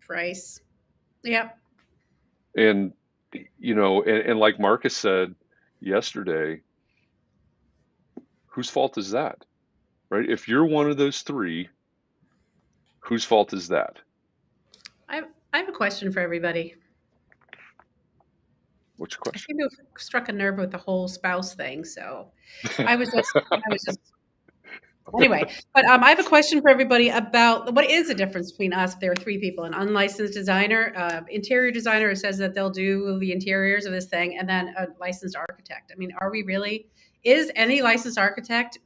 Price. Yep. And and like Marcus said yesterday, whose fault is that, right? If you're one of those three, whose fault is that? I have a question for everybody. What's your I question? seem to have struck a nerve with the whole spouse thing, so I was just anyway. But I have a question for everybody about what is the difference between us? If there are three people: an unlicensed designer, interior designer who says that they'll do the interiors of this thing, and then a licensed architect. I mean, are we really? Is any licensed architect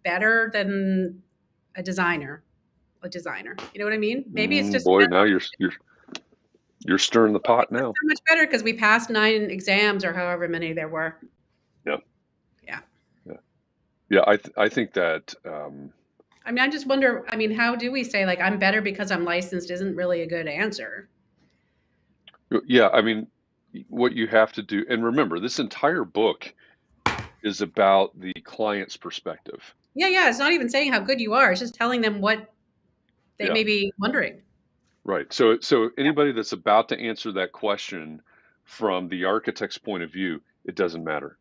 better than a designer? A designer, you know what I mean? Maybe it's just Boy, now you're stirring the pot now. so much better because we passed 9 exams or however many there were. Yeah, Yeah. yeah, yeah. I think that I mean, I just wonder, I mean, how do we say, like, I'm better because I'm licensed isn't really a good answer. yeah. I mean, what you have to do, and remember, this entire book is about the client's perspective. Yeah, yeah. It's not even saying how good you are. It's just telling them what they Yeah, may be wondering. right. So anybody that's about to answer that question from the architect's point of view, it doesn't matter.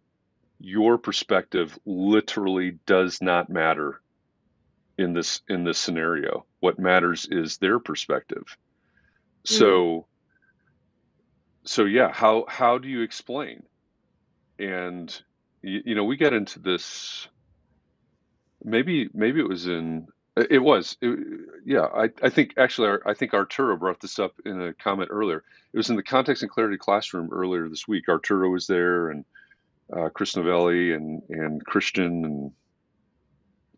Your perspective literally does not matter in this scenario. What matters is their perspective. Mhm. So yeah, how do you explain? And we got into this. Maybe it was in. It was. Yeah, I think actually, I think Arturo brought this up in a comment earlier. It was in the Context and Clarity classroom earlier this week. Arturo was there, and Chris Novelli and Christian, and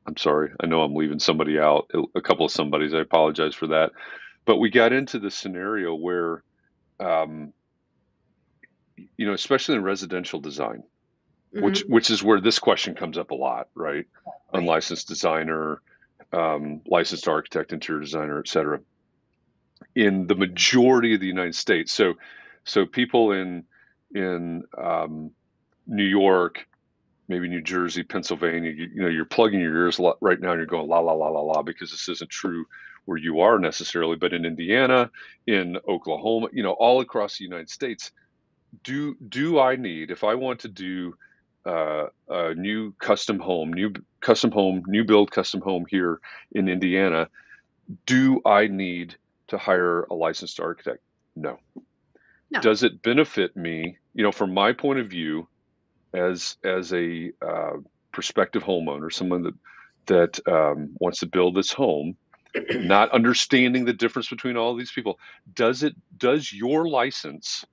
I'm sorry, I know I'm leaving somebody out, a couple of somebodies. I apologize for that. But we got into the scenario where, um, especially in residential design, which Mhm. which is where this question comes up a lot, right? Right. Unlicensed designer, licensed architect, interior designer, et cetera, in the majority of the United States. So people in New York, maybe New Jersey, Pennsylvania, you're plugging your ears right now and you're going la la la la la because this isn't true where you are necessarily, but in Indiana, in Oklahoma, all across the United States, do I need, if I want to do a new build custom home here in Indiana, do I need to hire a licensed architect? No. No. Does it benefit me, from my point of view, as a prospective homeowner, someone that wants to build this home, not understanding the difference between all these people? Does your license,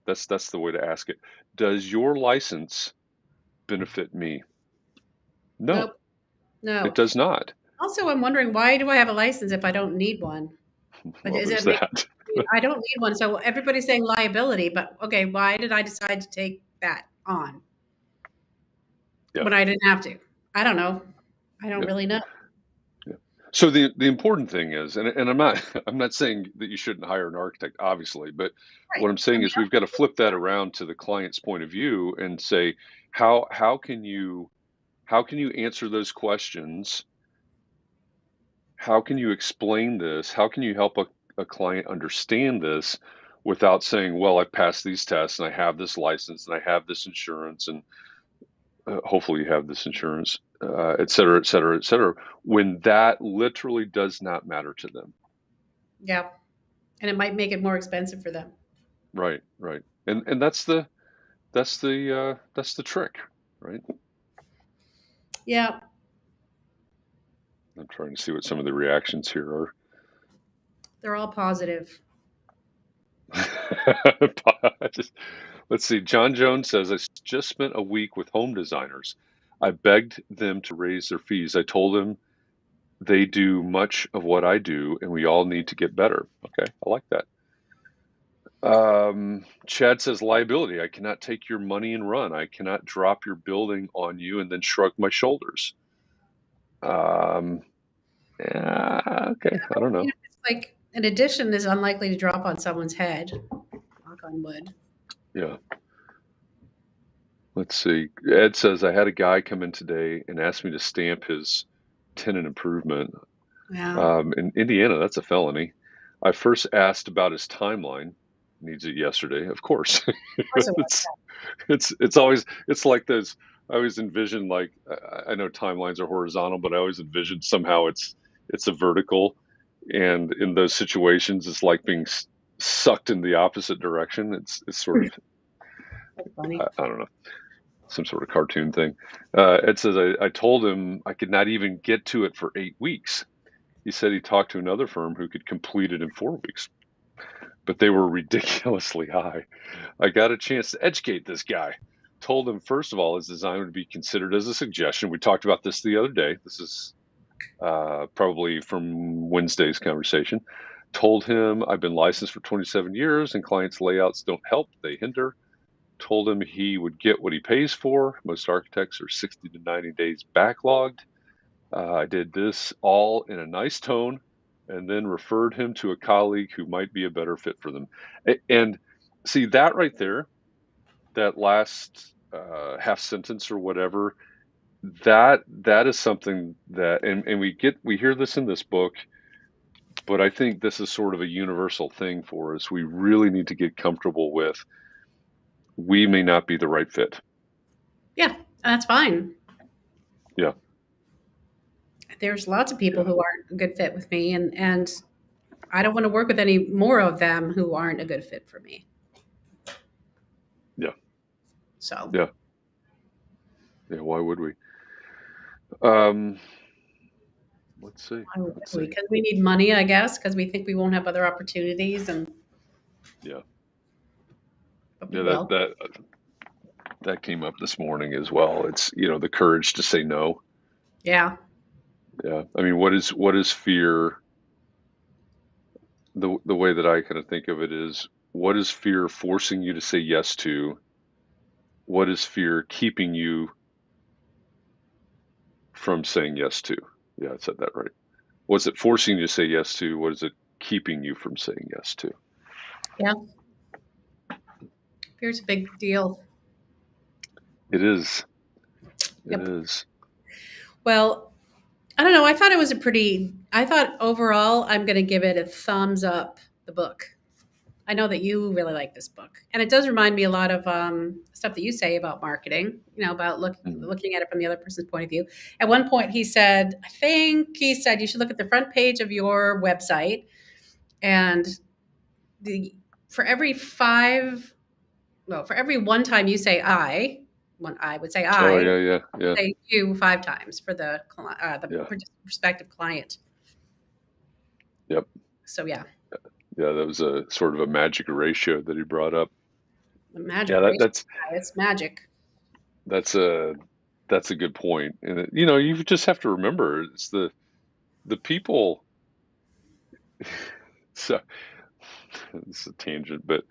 that's the way to ask it, does your license benefit me? No, Nope. No. it does not. Also, I'm wondering, why do I have a license if I don't need one? But Well, is there's it make that. I don't need one, so everybody's saying liability, but okay, why did I decide to take that on Yeah, when I didn't have to? I don't know. I don't yeah, really know. yeah. So the important thing is, and I'm not saying that you shouldn't hire an architect, obviously, but Right. what I'm I saying mean, is we've got to flip that around to the client's point of view and say, how can you answer those questions? How can you explain this? How can you help a client understand this without saying, well, I passed these tests and I have this license and I have this insurance and hopefully you have this insurance, et cetera, et cetera, et cetera, when that literally does not matter to them. yeah, and it might make it more expensive for them. Right, right. And that's the trick, right? Yeah, I'm trying to see what some of the reactions here are. they're all positive. Just- Let's see. John Jones says, I just spent a week with home designers. I begged them to raise their fees. I told them they do much of what I do, and we all need to get better. Okay, I like that. Chad says liability. I cannot take your money and run. I cannot drop your building on you and then shrug my shoulders. Um, yeah, okay. I don't know. It's like an addition is unlikely to drop on someone's head. Knock on wood. Yeah. Let's see. Ed says I had a guy come in today and ask me to stamp his tenant improvement. Yeah. In Indiana, that's a felony. I first asked about his timeline. Needs it yesterday, of course. Of course it was. it's it's always it's like those. I always envision like I know timelines are horizontal, but I always envision somehow it's a vertical, and in those situations, it's like being sucked in the opposite direction. It's sort of That's funny. I don't know, some sort of cartoon thing. Ed says I told him I could not even get to it for 8 weeks. He said he talked to another firm who could complete it in 4 weeks, but they were ridiculously high. I got a chance to educate this guy. Told him, first of all, his design would be considered as a suggestion. We talked about this the other day. This is probably from Wednesday's conversation. Told him I've been licensed for 27 years and clients' layouts don't help, they hinder. Told him he would get what he pays for. Most architects are 60 to 90 days backlogged. I did this all in a nice tone and then referred him to a colleague who might be a better fit for them. And see that right there, that last half sentence or whatever, that is something that, and we hear this in this book, but I think this is sort of a universal thing for us. We really need to get comfortable with we may not be the right fit. Yeah, that's fine. Yeah, There's lots of people yeah, who aren't a good fit with me, and I don't want to work with any more of them who aren't a good fit for me. yeah, So yeah, yeah. Why would we? Um, let's see. Let's see. because we need money, I guess, because we think we won't have other opportunities, and Yeah, but we yeah. will. That came up this morning as well. It's the courage to say no. Yeah. Yeah. I mean, what is fear? The way that I kind of think of it is, what is fear forcing you to say yes to? What is fear keeping you from saying yes to? Yeah, I said that right. What's it forcing you to say yes to? What is it keeping you from saying yes to? Yeah. Fear's a big deal. It is. It Yep. is. Well, I don't know. I thought overall, I'm going to give it a thumbs up, the book. I know that you really like this book, and it does remind me a lot of stuff that you say about marketing. About Mhm. looking at it from the other person's point of view. At one point, I think he said, you should look at the front page of your website, and the for every five, well, for every one time you say when I would say Oh I, yeah, yeah, yeah, say you five times for the yeah. prospective client. Yep. So yeah, Yeah, that was a sort of a magic ratio that he brought up. the Yeah, magic that, ratio, that's it's magic. that's a that's a good point. And you just have to remember it's the people. So it's a tangent, but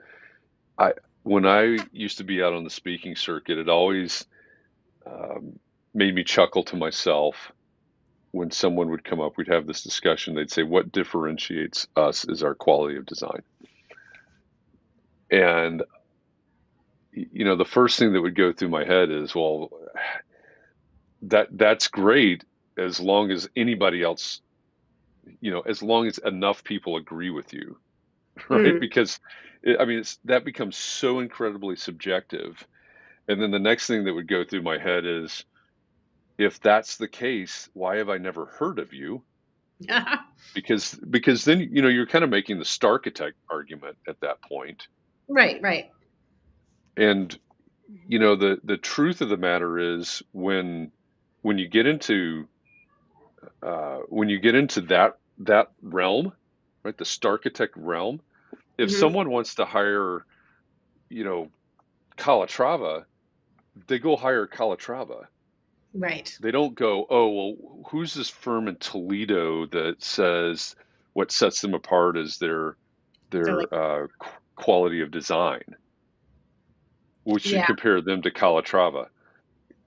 I when I used to be out on the speaking circuit, it always um, made me chuckle to myself when someone would come up. We'd have this discussion. They'd say, "What differentiates us is our quality of design." And the first thing that would go through my head is, well, that's great as long as anybody else, as long as enough people agree with you, right? Mm. Because I mean, that becomes so incredibly subjective. And then the next thing that would go through my head is, if that's the case, why have I never heard of you? Because then you're kind of making the Starchitect argument at that point. Right, right. And the truth of the matter is, when you get into that realm, right, the Starchitect realm, if Hmm. someone wants to hire, you know, Calatrava, they go hire Calatrava. Right. They don't go, oh, well, who's this firm in Toledo that says what sets them apart is their They're like, their quality of design, which you Yeah. compare them to Calatrava.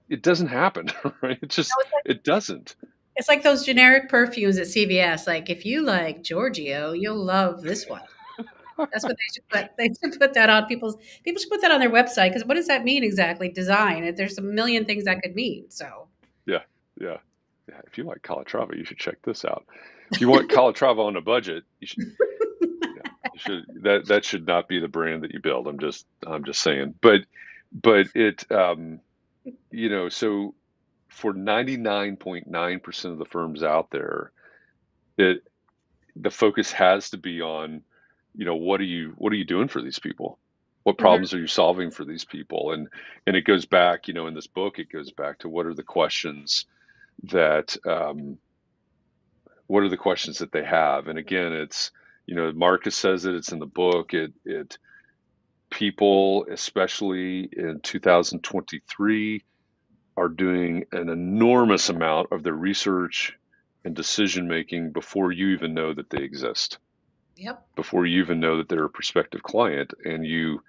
It doesn't happen, right? No, It doesn't. it's like those generic perfumes at CVS. Like, if you like Giorgio, you'll love this one. That's what they should put. They should put that on people should put that on their website, because what does that mean exactly? Design. And there's a million things that could mean. So Yeah, yeah, yeah. If you like Calatrava, you should check this out. If you want Calatrava on a budget, you should. Yeah, you should. That should not be the brand that you build. I'm just saying. But it so for 99.9% of the firms out there, it the focus has to be on, what are you doing for these people? What Mhm. problems are you solving for these people? And it goes back, in this book, it goes back to that what are the questions that they have? And again, it's, Marcus says it's in the book. It people, especially in 2023, are doing an enormous amount of their research and decision making before you even know that they exist, Yep. before you even know that they're a prospective client. And you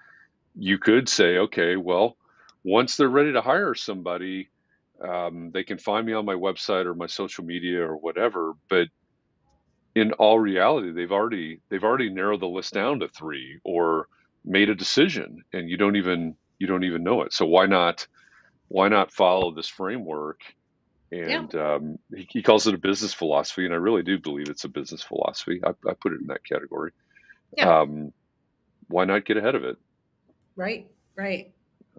could say, okay, well, once they're ready to hire somebody, they can find me on my website or my social media or whatever. But in all reality, they've already narrowed the list down to three or made a decision, and you don't even know it. So why not follow this framework? Yeah. And he calls it a business philosophy, and I really do believe it's a business philosophy. I put it in that category. Yeah. Um, why not get ahead of it? Right. Right.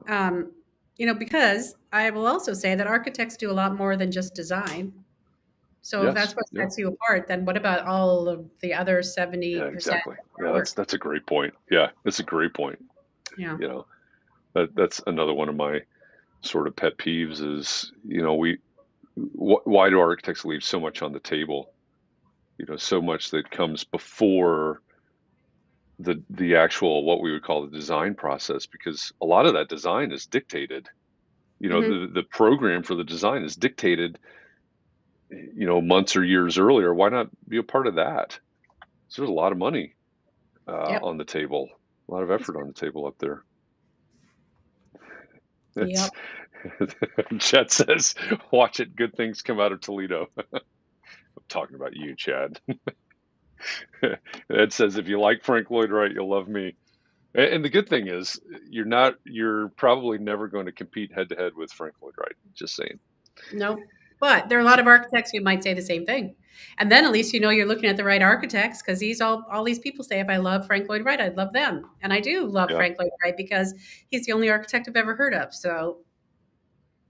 Um, because I will also say that architects do a lot more than just design. So if Yes. that's what Yeah. sets you apart, then what about all of the other Yeah. 70% Exactly. of Yeah. our work? That's a great point. Yeah, that's a great point. Yeah. You know, that's another one of my sort of pet peeves is, why do architects leave so much on the table? So much that comes before the actual, what we would call the design process, because a lot of that design is dictated. Mhm. The program for the design is dictated, months or years earlier. Why not be a part of that? So there's a lot of money Yep. on the table, a lot of That's effort right. on the table up there. It's Yep. Chet says, "Watch it. Good things come out of Toledo." I'm talking about you, Chad. Ed says, "If you like Frank Lloyd Wright, you'll love me." And the good thing is, you're probably never going to compete head to head with Frank Lloyd Wright. Just saying. No. But there are a lot of architects who might say the same thing. And then at least you know you're looking at the right architects, because these all these people say, if I love Frank Lloyd Wright, I'd love them. And I do love Yeah, Frank Lloyd Wright because he's the only architect I've ever heard of. So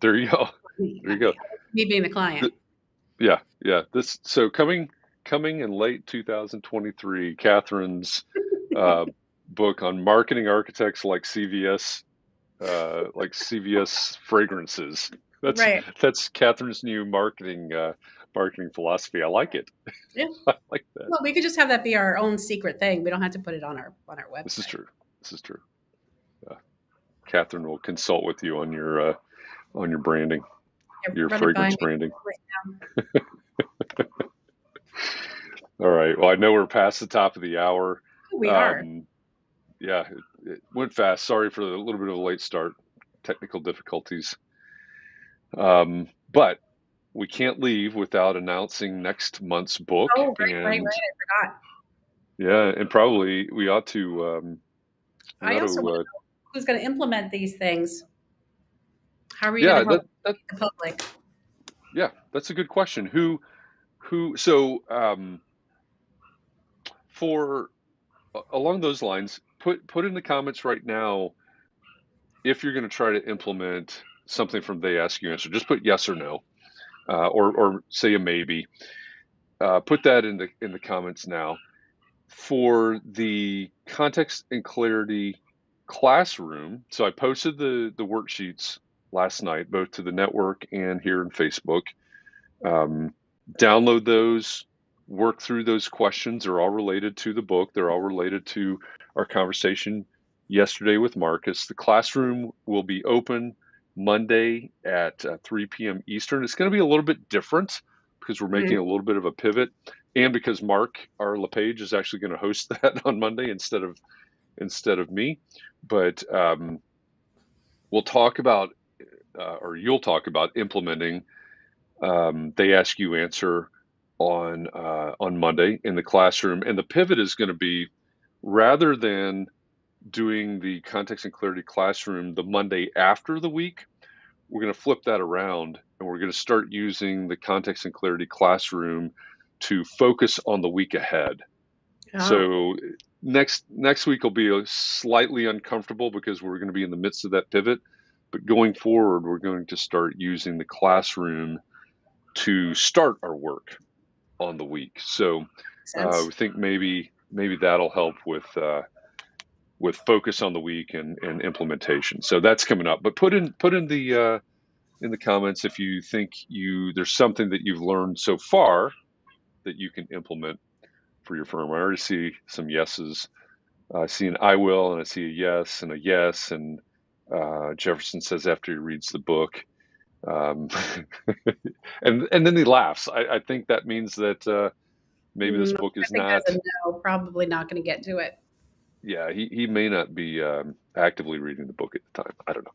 there you go. me, There you go. me being the client. Th- yeah, yeah. This so coming in late 2023, Catherine's uh, book on marketing architects like CVS fragrances. That's Right. that's Catherine's new marketing philosophy. I like it. Yeah. I like that. Well, we could just have that be our own secret thing. We don't have to put it on our This is website. true. This is true. Uh, Catherine will consult with you on your branding, Yeah, your run it by fragrance me. branding. Right now. All right. Well, I know we're past the top of the hour. We are. Um, yeah, it went fast. Sorry for a little bit of a late start, technical difficulties. But we can't leave without announcing next month's book, Oh, right. and I forgot. yeah, and probably we ought I also want to to know who's going to implement these things. How are you going to yeah, help that the public? yeah, that's a good question. Who so for along those lines, put in the comments right now if you're going to try to implement something from They Ask You Answer. Just put yes or no, or say a maybe. Put that in the comments now. For the context and clarity classroom, so I posted the worksheets last night, both to the network and here in Facebook. Um, Download those, work through those questions. They're all related to the book. They're all related to our conversation yesterday with Marcus. The classroom will be open Monday at 3 p.m. Eastern. It's going to be a little bit different because we're making Mhm. a little bit of a pivot, and because Mark, our LePage, is actually going to host that on Monday instead of me. But we'll talk about, or you'll talk about implementing. They ask you answer on Monday in the classroom, and the pivot is going to be rather than doing the context and clarity classroom the Monday after the week, we're going to flip that around and we're going to start using the context and clarity classroom to focus on the week ahead. Oh, So next week will be slightly uncomfortable because we're going to be in the midst of that pivot. But going forward, we're going to start using the classroom to start our work on the week. So makes sense. we think maybe that'll help with focus on the week and implementation. So that's coming up. But put in the comments if you think there's something that you've learned so far that you can implement for your firm. I already see some yeses. I see an I will, and I see a yes and a yes. And Jefferson says after he reads the book, um, and then he laughs. I think that means that maybe this book I is think there's not. a no. Probably not going to get to it. Yeah, he may not be actively reading the book at the time. I don't know.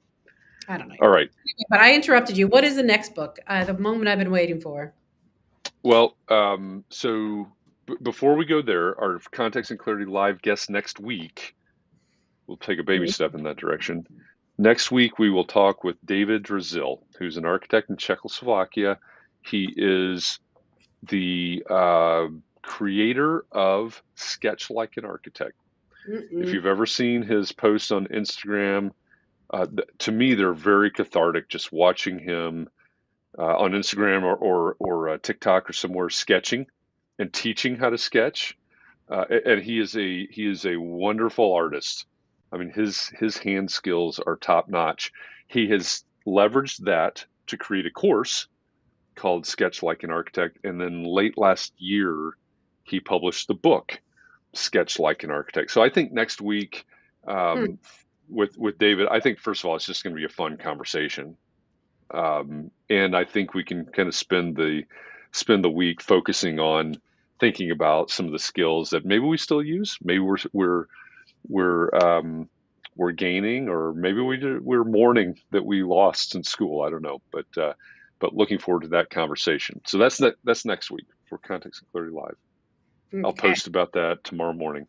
I don't know All either. right. But I interrupted you. What is the next book? The moment I've been waiting for. Well, so before we go there, our context and clarity live guest next week. We'll take a baby Mhm. step in that direction. Next week, we will talk with David Drazil, who's an architect in Czechoslovakia. He is the creator of Sketch Like an Architect. If Mm-mm. you've ever seen his posts on Instagram, to me, they're very cathartic just watching him on Instagram or TikTok or somewhere sketching and teaching how to sketch. And he is a wonderful artist. I mean, his hand skills are top notch. He has leveraged that to create a course called Sketch Like an Architect, and then late last year he published the book Sketch Like an Architect. So I think next week Hmm. um, with David, I think first of all it's just going to be a fun conversation, and I think we can kind of spend the week focusing on thinking about some of the skills that maybe we still use, maybe we're gaining, or maybe we're mourning that we lost in school. I don't know, but looking forward to that conversation. So that's next week for Context and Clarity Live. I'll Okay. post about that tomorrow morning.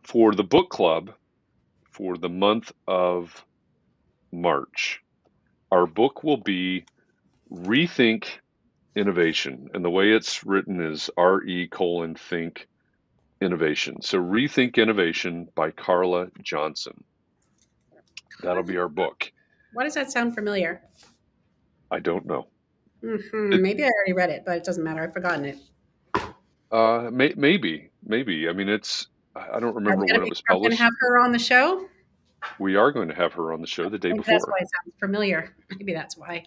For the book club for the month of March, our book will be Rethink Innovation, and the way it's written is RE:think innovation. So Rethink Innovation by Carla Johnson. That'll be our book. Why does that sound familiar? I don't know. Hmm. It Maybe I already read it, but it doesn't matter. I've forgotten it. maybe. I mean, I don't Are we remember going when to it be? was Are we going to published. have her on the show? We are going to have her on the show the day Maybe that's why before. it sounds familiar. Maybe that's why.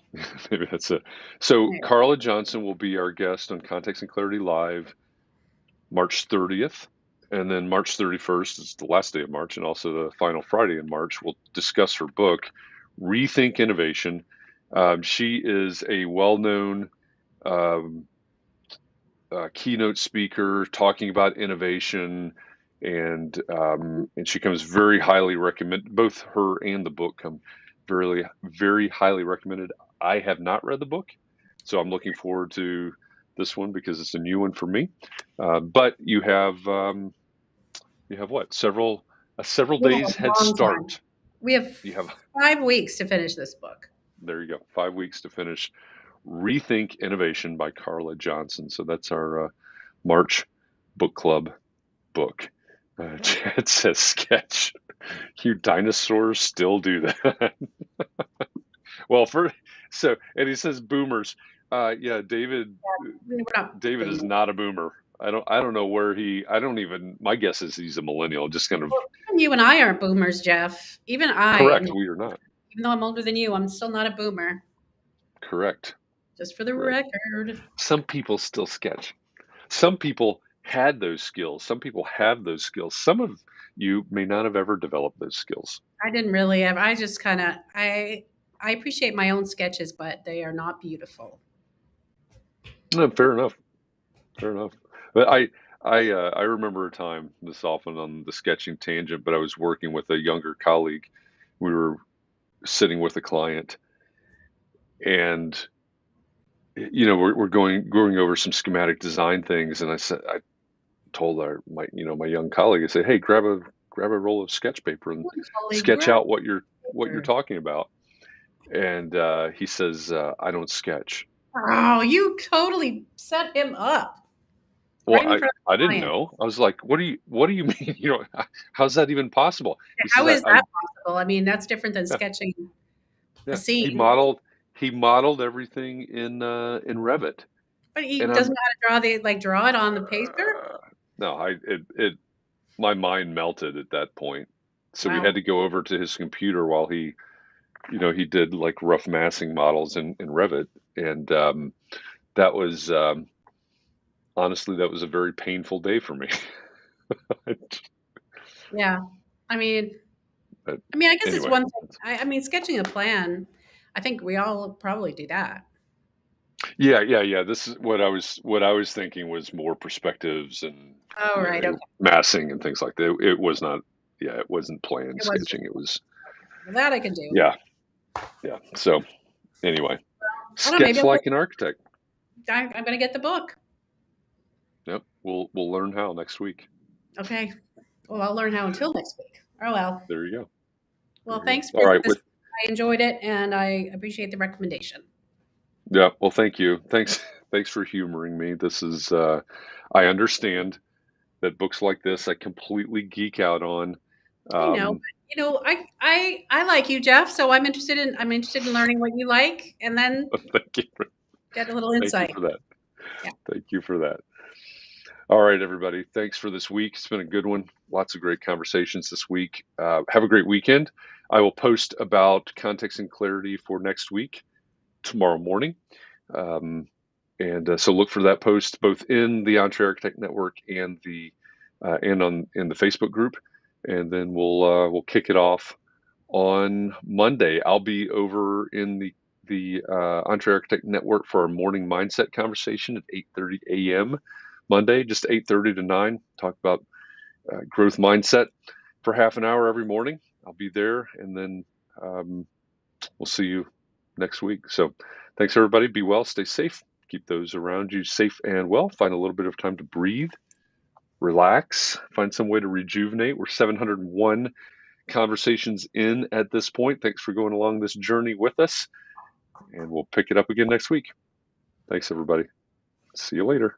Maybe that's it. So Yeah. Carla Johnson will be our guest on Context and Clarity Live March 30th. And then March 31st is the last day of March, and also the final Friday in March. We'll discuss her book, Rethink Innovation. She is a well known um, keynote speaker talking about innovation, and she comes very highly recommended. Both her and the book come very highly recommended. I have not read the book, so I'm looking forward to this one because it's a new one for me. But you have what, several We have days a head long time. start. We have You have 5 weeks to finish this book. There you go, 5 weeks to finish Rethink Innovation by Carla Johnson. So that's our March book club book. Chad says sketch. You dinosaurs still do that. Well, and he says boomers. Yeah, David. We're not David is boomers. not a boomer. I don't know where he. I don't even. My guess is he's a millennial. Just kind of Well, even you and I aren't boomers, Jeff. Even I am correct. not. We are not. Even though I'm older than you, I'm still not a boomer. Correct. Just for the Correct. record. Some people still sketch. Some people had those skills. Some people have those skills. Some of you may not have ever developed those skills. I didn't really have. I just kind of. I appreciate my own sketches, but they are not beautiful. No, fair enough. Fair enough. But I remember a time, this often on the sketching tangent, but I was working with a younger colleague. We were sitting with a client, and we're going over some schematic design things, and I told my young colleague, I said, "Hey, grab a roll of sketch paper and Totally sketch grab out what you're her. talking about." And he says, "I don't sketch." Oh, you totally set him up Well, right in I front of I the didn't client. know. I was like, "What do you mean? How's that even possible?" He How says, is I that possible? I mean, that's different than yeah, sketching a yeah. He scene. modeled he modeled everything in Revit, But he and doesn't know how to draw it on the paper? uh, no, my mind melted at that point. So we had Wow. to go over to his computer while he did like rough massing models in Revit, and that was honestly that was a very painful day for me. Yeah. I mean But I guess it's anyway, one thing. I mean, sketching a plan, I think we all probably do that. yeah, yeah, yeah. This is what I was thinking was more perspectives and Oh, right, okay. massing and things like that. It was not, yeah, it wasn't planned It was just sketching. It was, well, that I can do. yeah, yeah. So anyway, I don't know, maybe sketch like an architect. I'm gonna get the book. Yep, we'll learn how next week. Okay. Well, I'll learn how until next week. Oh, well. There you go. There Well, you thanks go. for All right. this. I enjoyed it, and I appreciate the recommendation. Yeah. Well, thank you. Thanks for humoring me. This is I understand that books like this I completely geek out on. I know, Um, but, I like you, Jeff, so I'm interested in learning what you like and then thank you. get a little Thank you insight. for that. Yeah. Thank you for that. All right, everybody. Thanks for this week. It's been a good one. Lots of great conversations this week. Have a great weekend. I will post about context and clarity for next week tomorrow morning. Um, and so look for that post both in the Entre Architect Network and in the Facebook group. And then we'll kick it off on Monday. I'll be over in the Entre Architect Network for our morning mindset conversation at 8:30 a.m. Monday, just 8:30 to 9. Talk about growth mindset for half an hour every morning. I'll be there, and then we'll see you next week. So, thanks everybody. Be well. Stay safe. Keep those around you safe and well. Find a little bit of time to breathe, relax, find some way to rejuvenate. We're 701 conversations in at this point. Thanks for going along this journey with us, and we'll pick it up again next week. Thanks, everybody. See you later.